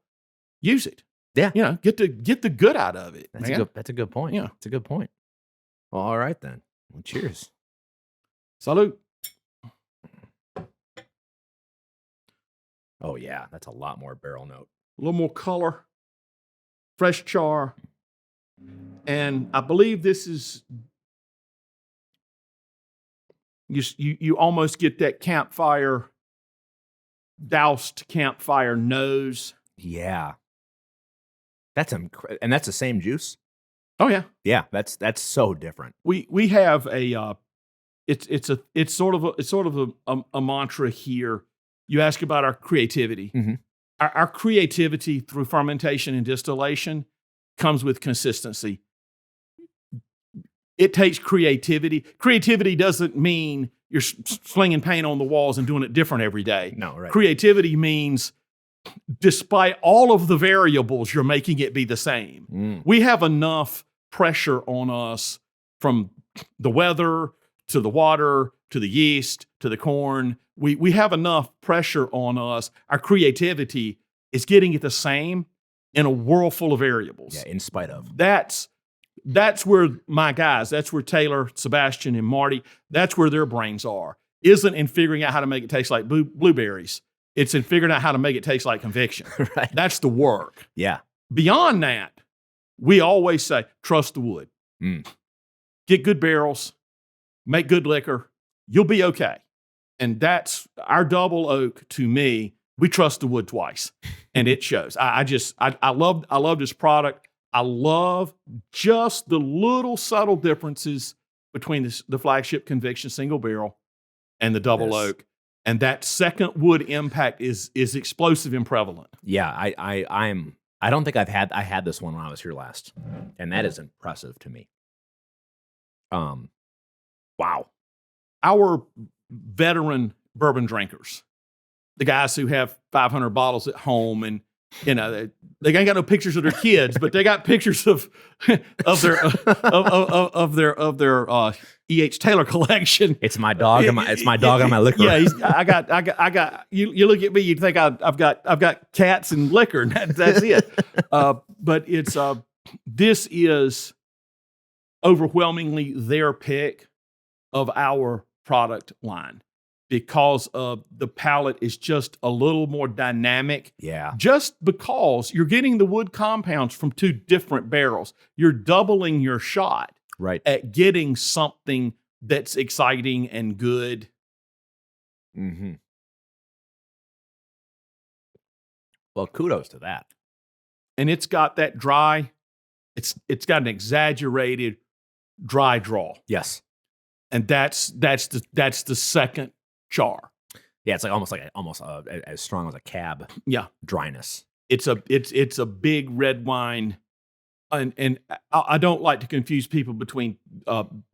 use it. Yeah. Get the good out of it. That's a good point. Yeah. It's a good point. Well, all right then. Well, cheers. Salute. Oh yeah, that's a lot more barrel note. A little more color, fresh char, and I believe this is. You almost get that campfire, doused campfire nose. Yeah. That's and that's the same juice? Oh yeah. Yeah, that's so different. We have a it's sort of a mantra here. You ask about our creativity. Mm-hmm. Our creativity through fermentation and distillation comes with consistency. It takes creativity. Creativity doesn't mean you're slinging paint on the walls and doing it different every day. No, right. Creativity means despite all of the variables, you're making it be the same. We have enough pressure on us from the weather to the water to the yeast to the corn. We have enough pressure on us. Our creativity is getting it the same in a world full of variables. Yeah, in spite of. That's where my guys, that's where Taylor, Sebastian, and Marty, that's where their brains are. Isn't in figuring out how to make it taste like blueberries. It's in figuring out how to make it taste like conviction. Right. That's the work. Yeah. Beyond that, we always say, trust the wood. Get good barrels, make good liquor, you'll be okay. And that's our double oak, to me, we trust the wood twice, and it shows. I love this product. I love just the little subtle differences between the flagship Conviction single barrel and the double oak, and that second wood impact is explosive and prevalent. Yeah, I don't think I had this one when I was here last, and that is impressive to me. Wow. Our veteran bourbon drinkers, the guys who have 500 bottles at home, and they ain't got no pictures of their kids, but they got pictures of their E.H. Taylor collection. It's my dog. It's my dog and my liquor. Yeah, I got. You look at me, you'd think I've got cats and liquor, and that's it. But it's this is overwhelmingly their pick of our product line, because of the palate is just a little more dynamic. Yeah. Just because you're getting the wood compounds from two different barrels, you're doubling your shot at getting something that's exciting and good. Mm-hmm. Well, kudos to that. And it's got that dry, it's got an exaggerated dry draw. Yes. And that's the second char. Yeah, it's like almost as strong as a cab. Yeah, dryness. It's a big red wine, and I don't like to confuse people between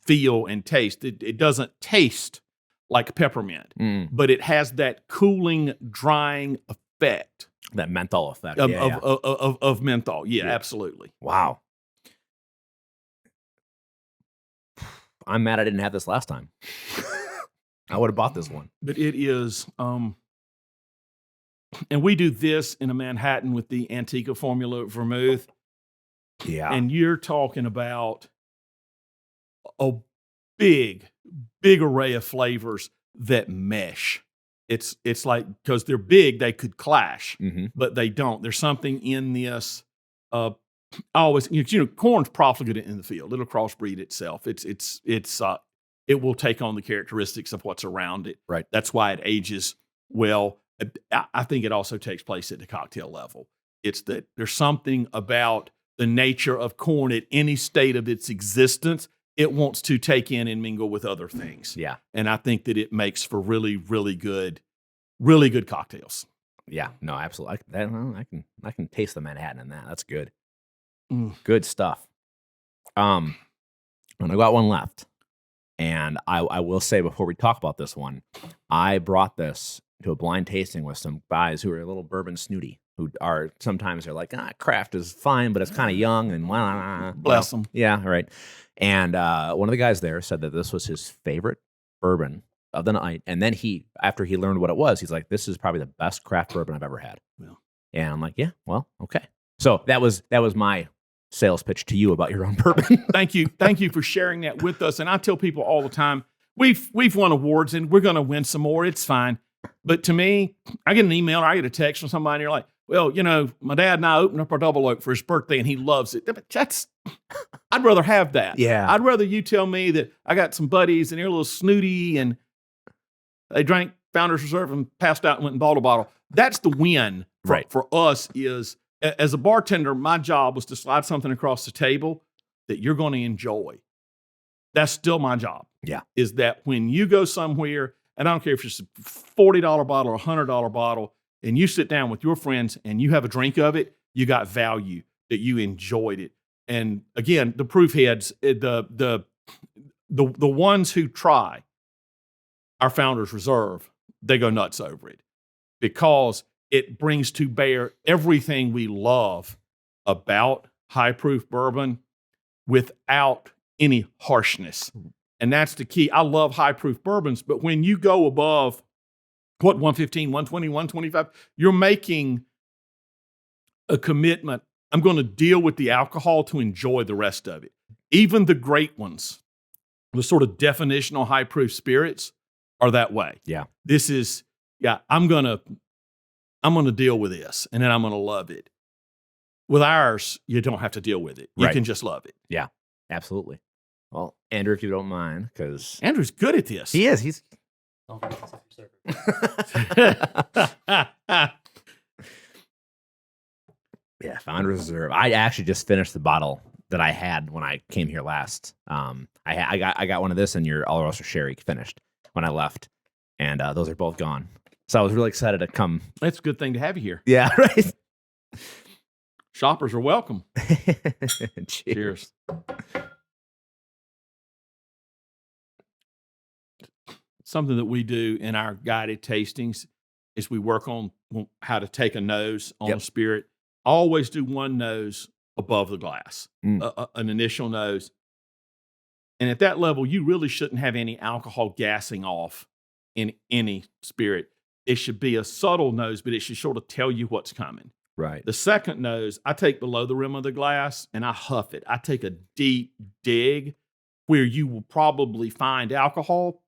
feel and taste. It doesn't taste like peppermint, but it has that cooling, drying effect. That menthol effect of menthol. Yeah, absolutely. Wow. I'm mad I didn't have this last time. I would have bought this one. But it is, and we do this in a Manhattan with the Antica formula vermouth. Yeah. And you're talking about a big array of flavors that mesh. It's like, because they're big, they could clash, but they don't. There's something in this. Always, corn's profligate in the field. It'll crossbreed itself. It will take on the characteristics of what's around it. Right. That's why it ages well. I think it also takes place at the cocktail level. It's that there's something about the nature of corn at any state of its existence. It wants to take in and mingle with other things. Yeah. And I think that it makes for really, really good cocktails. Yeah. No, absolutely. I can taste the Manhattan in that. That's good. Good stuff. And I got one left. And I will say, before we talk about this one, I brought this to a blind tasting with some guys who are a little bourbon snooty, who are sometimes they're like, craft is fine, but it's kind of young and bless them. Yeah, right. And one of the guys there said that this was his favorite bourbon of the night. And then after he learned what it was, he's like, this is probably the best craft bourbon I've ever had. Yeah. And I'm like, yeah, well, okay. So that was my sales pitch to you about your own bourbon. Thank you for sharing that with us. And I tell people all the time, we've won awards and we're going to win some more. It's fine. But to me, I get an email or I get a text from somebody and you're like, well, my dad and I opened up our double oak for his birthday and he loves it. I'd rather have that. Yeah. I'd rather you tell me that I got some buddies and they're a little snooty and they drank Founder's Reserve and passed out and went and bought a bottle. That's the win for us. Is as a bartender, my job was to slide something across the table that you're going to enjoy. That's still my job. Yeah. Is that when you go somewhere, and I don't care if it's a $40 bottle or a $100 bottle, and you sit down with your friends and you have a drink of it, you got value, that you enjoyed it. And again, the proof heads, the ones who try our Founder's Reserve, they go nuts over it because it brings to bear everything we love about high proof bourbon without any harshness. And that's the key. I love high proof bourbons, but when you go above 115, 120, 125, you're making a commitment. I'm going to deal with the alcohol to enjoy the rest of it. Even the great ones, the sort of definitional high proof spirits are that way. Yeah. This is, I'm going to deal with this and then I'm going to love it. With ours, you don't have to deal with it. You can just love it. Yeah, absolutely. Well, Andrew, if you don't mind, because Andrew's good at this. He is. Don't forget to sip your server. Yeah, Founders Reserve. I actually just finished the bottle that I had when I came here last. I got one of this and your Oloroso Sherry finished when I left, and those are both gone. So I was really excited to come. That's a good thing to have you here. Yeah, right. Shoppers are welcome. Cheers. Cheers. Something that we do in our guided tastings is we work on how to take a nose on a spirit. Always do one nose above the glass, an initial nose. And at that level, you really shouldn't have any alcohol gassing off in any spirit. It should be a subtle nose, but it should sort of tell you what's coming. Right. The second nose, I take below the rim of the glass and I huff it. I take a deep dig where you will probably find alcohol.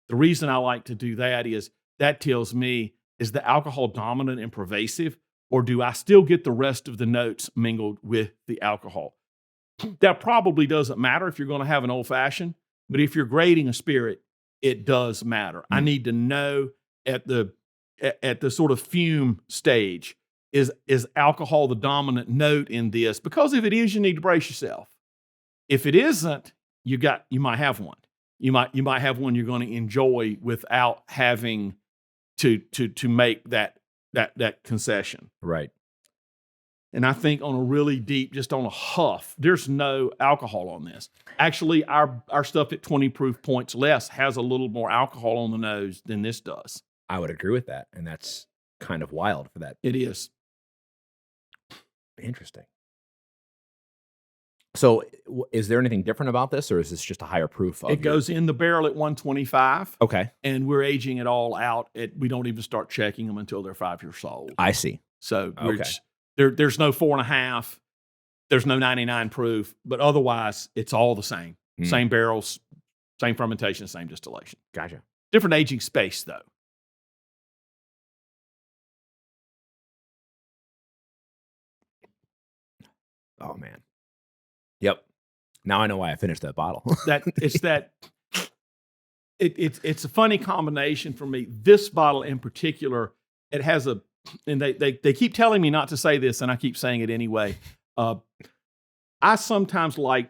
The reason I like to do that is that tells me, is the alcohol dominant and pervasive, or do I still get the rest of the notes mingled with the alcohol? That probably doesn't matter if you're going to have an old fashioned, but if you're grading a spirit, it does matter. I need to know at the sort of fume stage, is alcohol the dominant note in this? Because if it is, you need to brace yourself. If it isn't, you might have one. You might have one you're going to enjoy without having to make that concession. Right. And I think on a really deep, just on a huff, there's no alcohol on this. Actually, our stuff at 20 proof points less has a little more alcohol on the nose than this does. I would agree with that. And that's kind of wild for that. It is. Interesting. So is there anything different about this, or is this just a higher proof? It goes in the barrel at 125. Okay. And we're aging it all out. We don't even start checking them until they're 5 years old. I see. So Okay. There's no 4.5. There's no 99 proof. But otherwise, it's all the same. Same barrels, same fermentation, same distillation. Gotcha. Different aging space, though. Oh, man. Yep. Now I know why I finished that bottle. It's a funny combination for me. This bottle in particular, it has and they keep telling me not to say this, and I keep saying it anyway. I sometimes like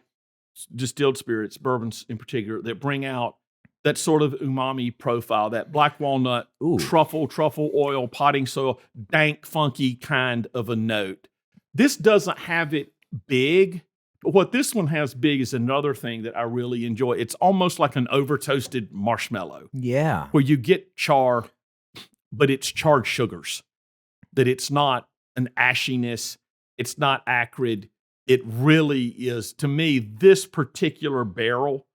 distilled spirits, bourbons in particular, that bring out that sort of umami profile, that black walnut, truffle oil, potting soil, dank, funky kind of a note. This doesn't have it big. But what this one has big is another thing that I really enjoy. It's almost like an over-toasted marshmallow. Yeah. Where you get char, but it's charred sugars. That it's not an ashiness. It's not acrid. It really is, to me, this particular barrel,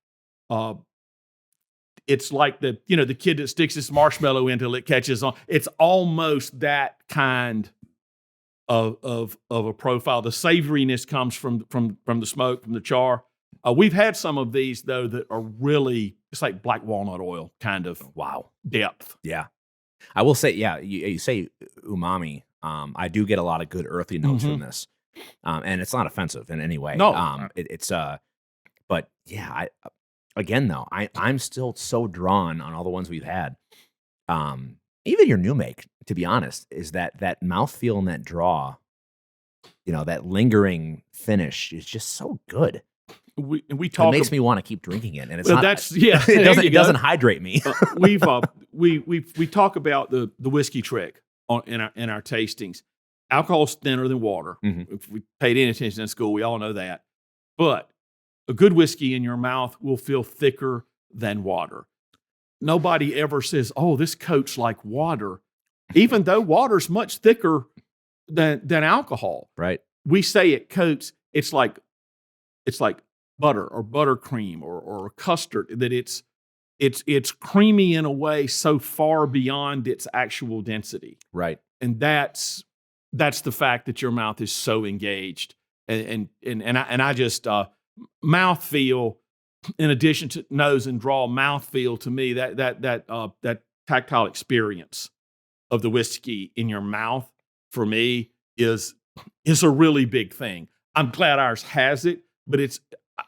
it's like the kid that sticks his marshmallow in until it catches on. It's almost that kind of a profile. The savoriness comes from the smoke, from the char. We've had some of these though that are really, it's like black walnut oil kind of depth. Yeah. I will say, yeah, you say umami. I do get a lot of good earthy notes from this. And it's not offensive in any way. No. But yeah, I'm still so drawn on all the ones we've had. Even your new make, to be honest, is that mouthfeel and that draw, that lingering finish is just so good. We talk. It makes me want to keep drinking it, and it's it doesn't hydrate me. We talk about the whiskey trick in our tastings. Alcohol is thinner than water. If we paid any attention in school, we all know that. But a good whiskey in your mouth will feel thicker than water. Nobody ever says, "Oh, this coats like water," even though water's much thicker than alcohol. Right. We say it coats. It's like butter or buttercream or custard. That it's creamy in a way so far beyond its actual density. Right. And that's the fact that your mouth is so engaged. And I just mouthfeel. In addition to nose and draw, mouthfeel to me, that tactile experience of the whiskey in your mouth for me is a really big thing. I'm glad ours has it, but I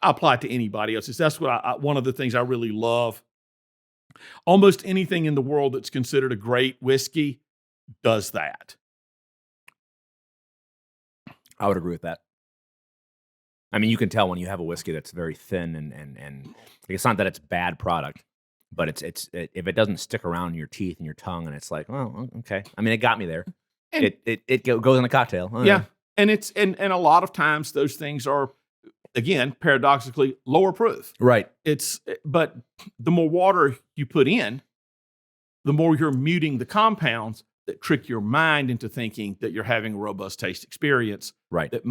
apply it to anybody else. That's what one of the things I really love Almost anything in the world that's considered a great whiskey does that. I would agree with that. I mean, you can tell when you have a whiskey that's very thin and it's not that it's bad product, but if it doesn't stick around your teeth and your tongue and it's like, oh, okay. I mean, it got me there. And It goes in a cocktail. Oh, yeah. And a lot of times those things are, again, paradoxically lower proof. Right. But the more water you put in, the more you're muting the compounds that trick your mind into thinking that you're having a robust taste experience. Right. That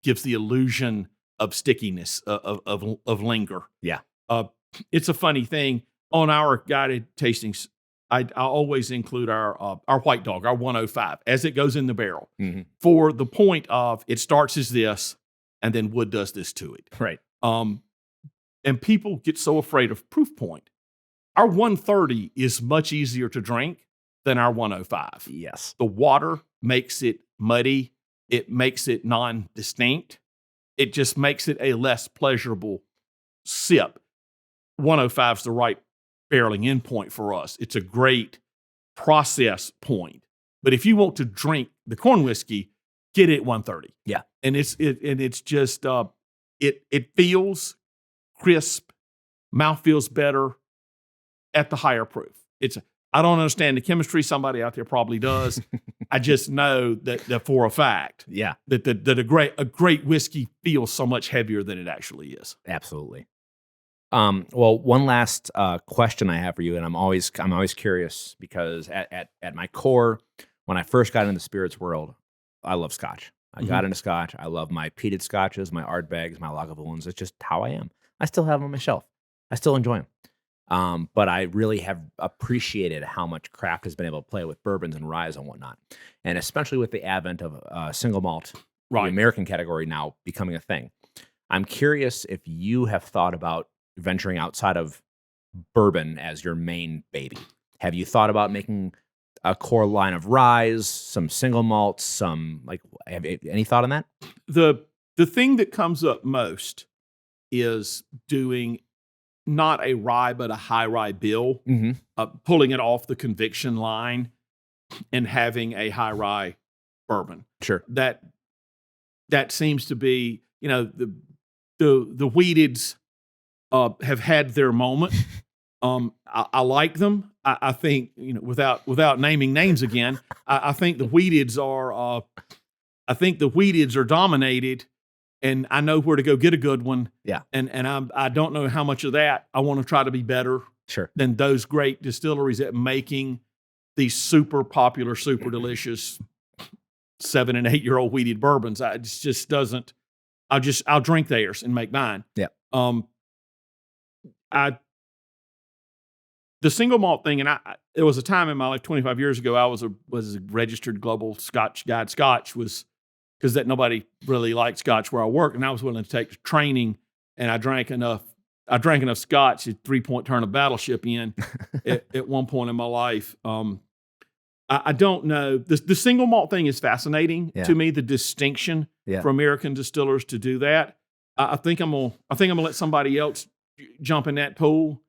gives the illusion of stickiness, of linger. Yeah. It's a funny thing. On our guided tastings, I always include our white dog, our 105, as it goes in the barrel, for the point of it starts as this, and then wood does this to it. Right. And people get so afraid of proof point. Our 130 is much easier to drink than our 105. Yes. The water makes it muddy. It makes it non-distinct. It just makes it a less pleasurable sip. 105 is the right barreling in point for us. It's a great process point. But if you want to drink the corn whiskey, get it at 130. Yeah. And it's just it feels crisp, mouth feels better at the higher proof. I don't understand the chemistry. Somebody out there probably does. I just know that for a fact, that a great whiskey feels so much heavier than it actually is. Absolutely. Well, one last question I have for you, and I'm always curious because at my core, when I first got into the spirits world, I love Scotch. I got into Scotch. I love my peated Scotches, my Ardbegs, my Lagavulins. It's just how I am. I still have them on my shelf. I still enjoy them. But I really have appreciated how much craft has been able to play with bourbons and ryes and whatnot. And especially with the advent of single malt, the American category now becoming a thing. I'm curious if you have thought about venturing outside of bourbon as your main baby. Have you thought about making a core line of ryes, some single malts, have any thought on that? The thing that comes up most is doing not a rye, but a high rye bill, pulling it off the conviction line and having a high rye bourbon. Sure. That seems to be, the wheateds have had their moment. I like them. I think, without naming names again, I think the wheateds are dominated. And I know where to go get a good one. Yeah. And I don't know how much of that I want to try to be better than those great distilleries at making these super popular, super delicious 7 and 8 year old wheated bourbons. It just doesn't. I'll drink theirs and make mine. Yeah. The single malt thing, and there was a time in my life 25 years ago I was a registered global Scotch guide. Scotch was because that nobody really liked Scotch where I worked, and I was willing to take training, and I drank enough Scotch to 3-point turn a battleship in at one point in my life. I don't know. The single malt thing is fascinating to me. The distinction for American distillers to do that. I think I'm gonna let somebody else jump in that pool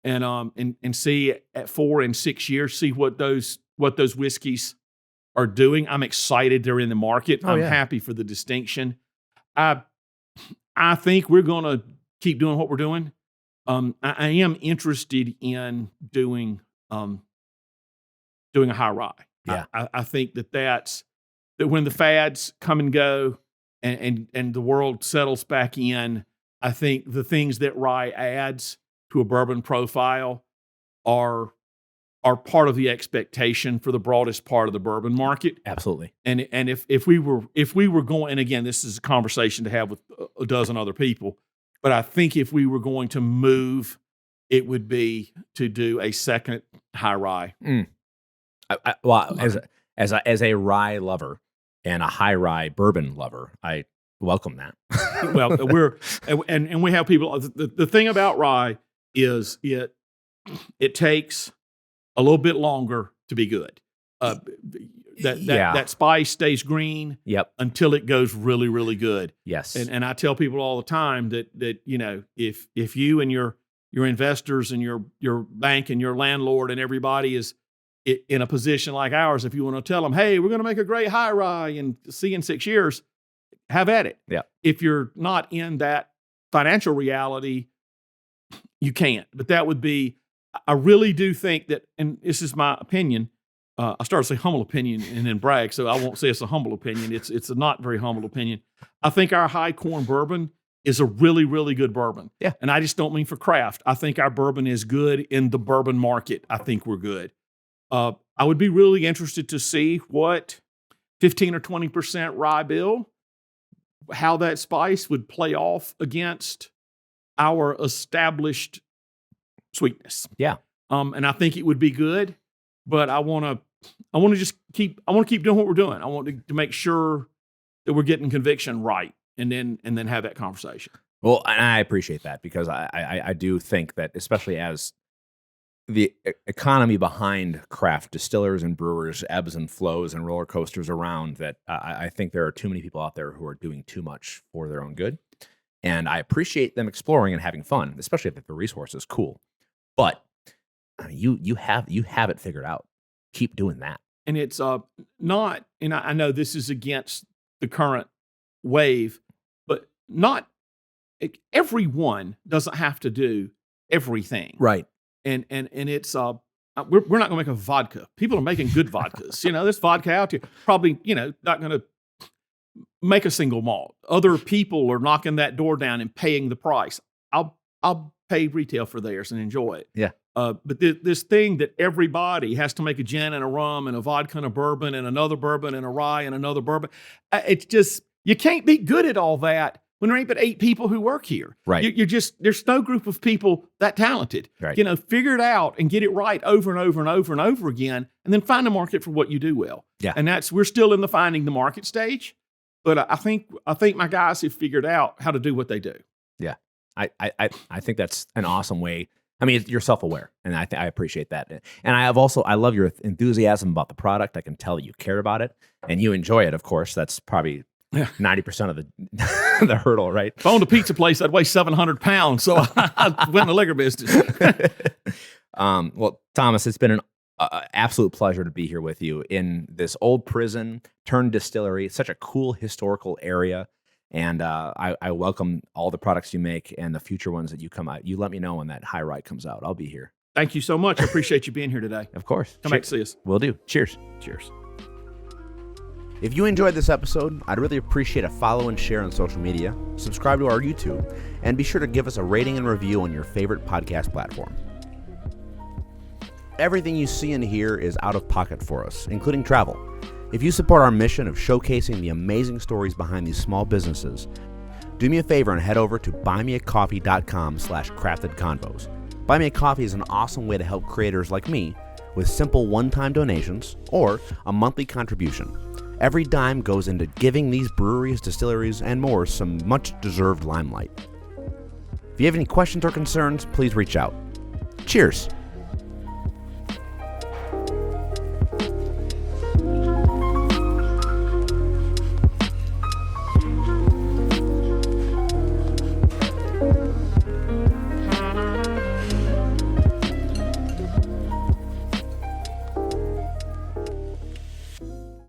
and see at 4 and 6 years, see what those whiskeys are doing. I'm excited they're in the market. I'm happy for the distinction. I think we're going to keep doing what we're doing. I am interested in doing a high rye. Yeah. I think that when the fads come and go and the world settles back in, I think the things that rye adds to a bourbon profile are part of the expectation for the broadest part of the bourbon market. Absolutely. And if we were going, and again, this is a conversation to have with a dozen other people, but I think if we were going to move, it would be to do a second high rye. As a rye lover and a high rye bourbon lover, I welcome that. Well, we have people. The thing about rye is it takes a little bit longer to be good. That spice stays green until it goes really, really good. Yes. And I tell people all the time that if you and your your investors and your bank and your landlord and everybody is in a position like ours. If you want to tell them, hey, we're going to make a great high rise and see in 6 years, have at it. Yeah. If you're not in that financial reality, you can't. But that would be, I really do think that, and this is my opinion. I started to say humble opinion and then brag, so I won't say it's a humble opinion. It's a not very humble opinion. I think our high corn bourbon is a really, really good bourbon. Yeah. And I just don't mean for craft. I think our bourbon is good in the bourbon market. I think we're good. I would be really interested to see what 15 or 20% rye bill, how that spice would play off against our established sweetness. Yeah. And I think it would be good, but I want to keep doing what we're doing. I want to make sure that we're getting conviction right, and then have that conversation. Well, and I appreciate that, because I do think that, especially as the economy behind craft distillers and brewers ebbs and flows and roller coasters around, that I think there are too many people out there who are doing too much for their own good. And I appreciate them exploring and having fun, especially if the resource is cool. But you have it figured out. Keep doing that. And it's not, and I know this is against the current wave, but not everyone doesn't have to do everything. Right. And it's we're not going to make a vodka. People are making good vodkas. There's vodka out there. Probably, not going to make a single malt. Other people are knocking that door down and paying the price. I'll pay retail for theirs and enjoy it. Yeah. But this thing that everybody has to make a gin and a rum and a vodka and a bourbon and another bourbon and a rye and another bourbon. It's just, you can't be good at all that when there ain't but 8 people who work here. Right. There's no group of people that talented. Right. Figure it out and get it right over and over and over and over again, and then find a market for what you do well. Yeah. And we're still in the finding the market stage, but I think my guys have figured out how to do what they do. Yeah. I think that's an awesome way. I mean, you're self-aware, and I appreciate that. And I love your enthusiasm about the product. I can tell you care about it, and you enjoy it, of course. That's probably 90% of the hurdle, right? If I owned a pizza place, I'd weigh 700 pounds, so I went in the liquor business. Well, Thomas, it's been an absolute pleasure to be here with you in this old prison turned distillery. It's such a cool historical area. And I welcome all the products you make and the future ones that you come out. You let me know when that high rye comes out. I'll be here. Thank you so much. I appreciate you being here today. Of course. Come back to see us. Will do. Cheers. Cheers. If you enjoyed this episode, I'd really appreciate a follow and share on social media, subscribe to our YouTube, and be sure to give us a rating and review on your favorite podcast platform. Everything you see and hear is out of pocket for us, including travel. If you support our mission of showcasing the amazing stories behind these small businesses, do me a favor and head over to buymeacoffee.com/craftedconvos. Buy Me a Coffee is an awesome way to help creators like me with simple one-time donations or a monthly contribution. Every dime goes into giving these breweries, distilleries, and more some much-deserved limelight. If you have any questions or concerns, please reach out. Cheers!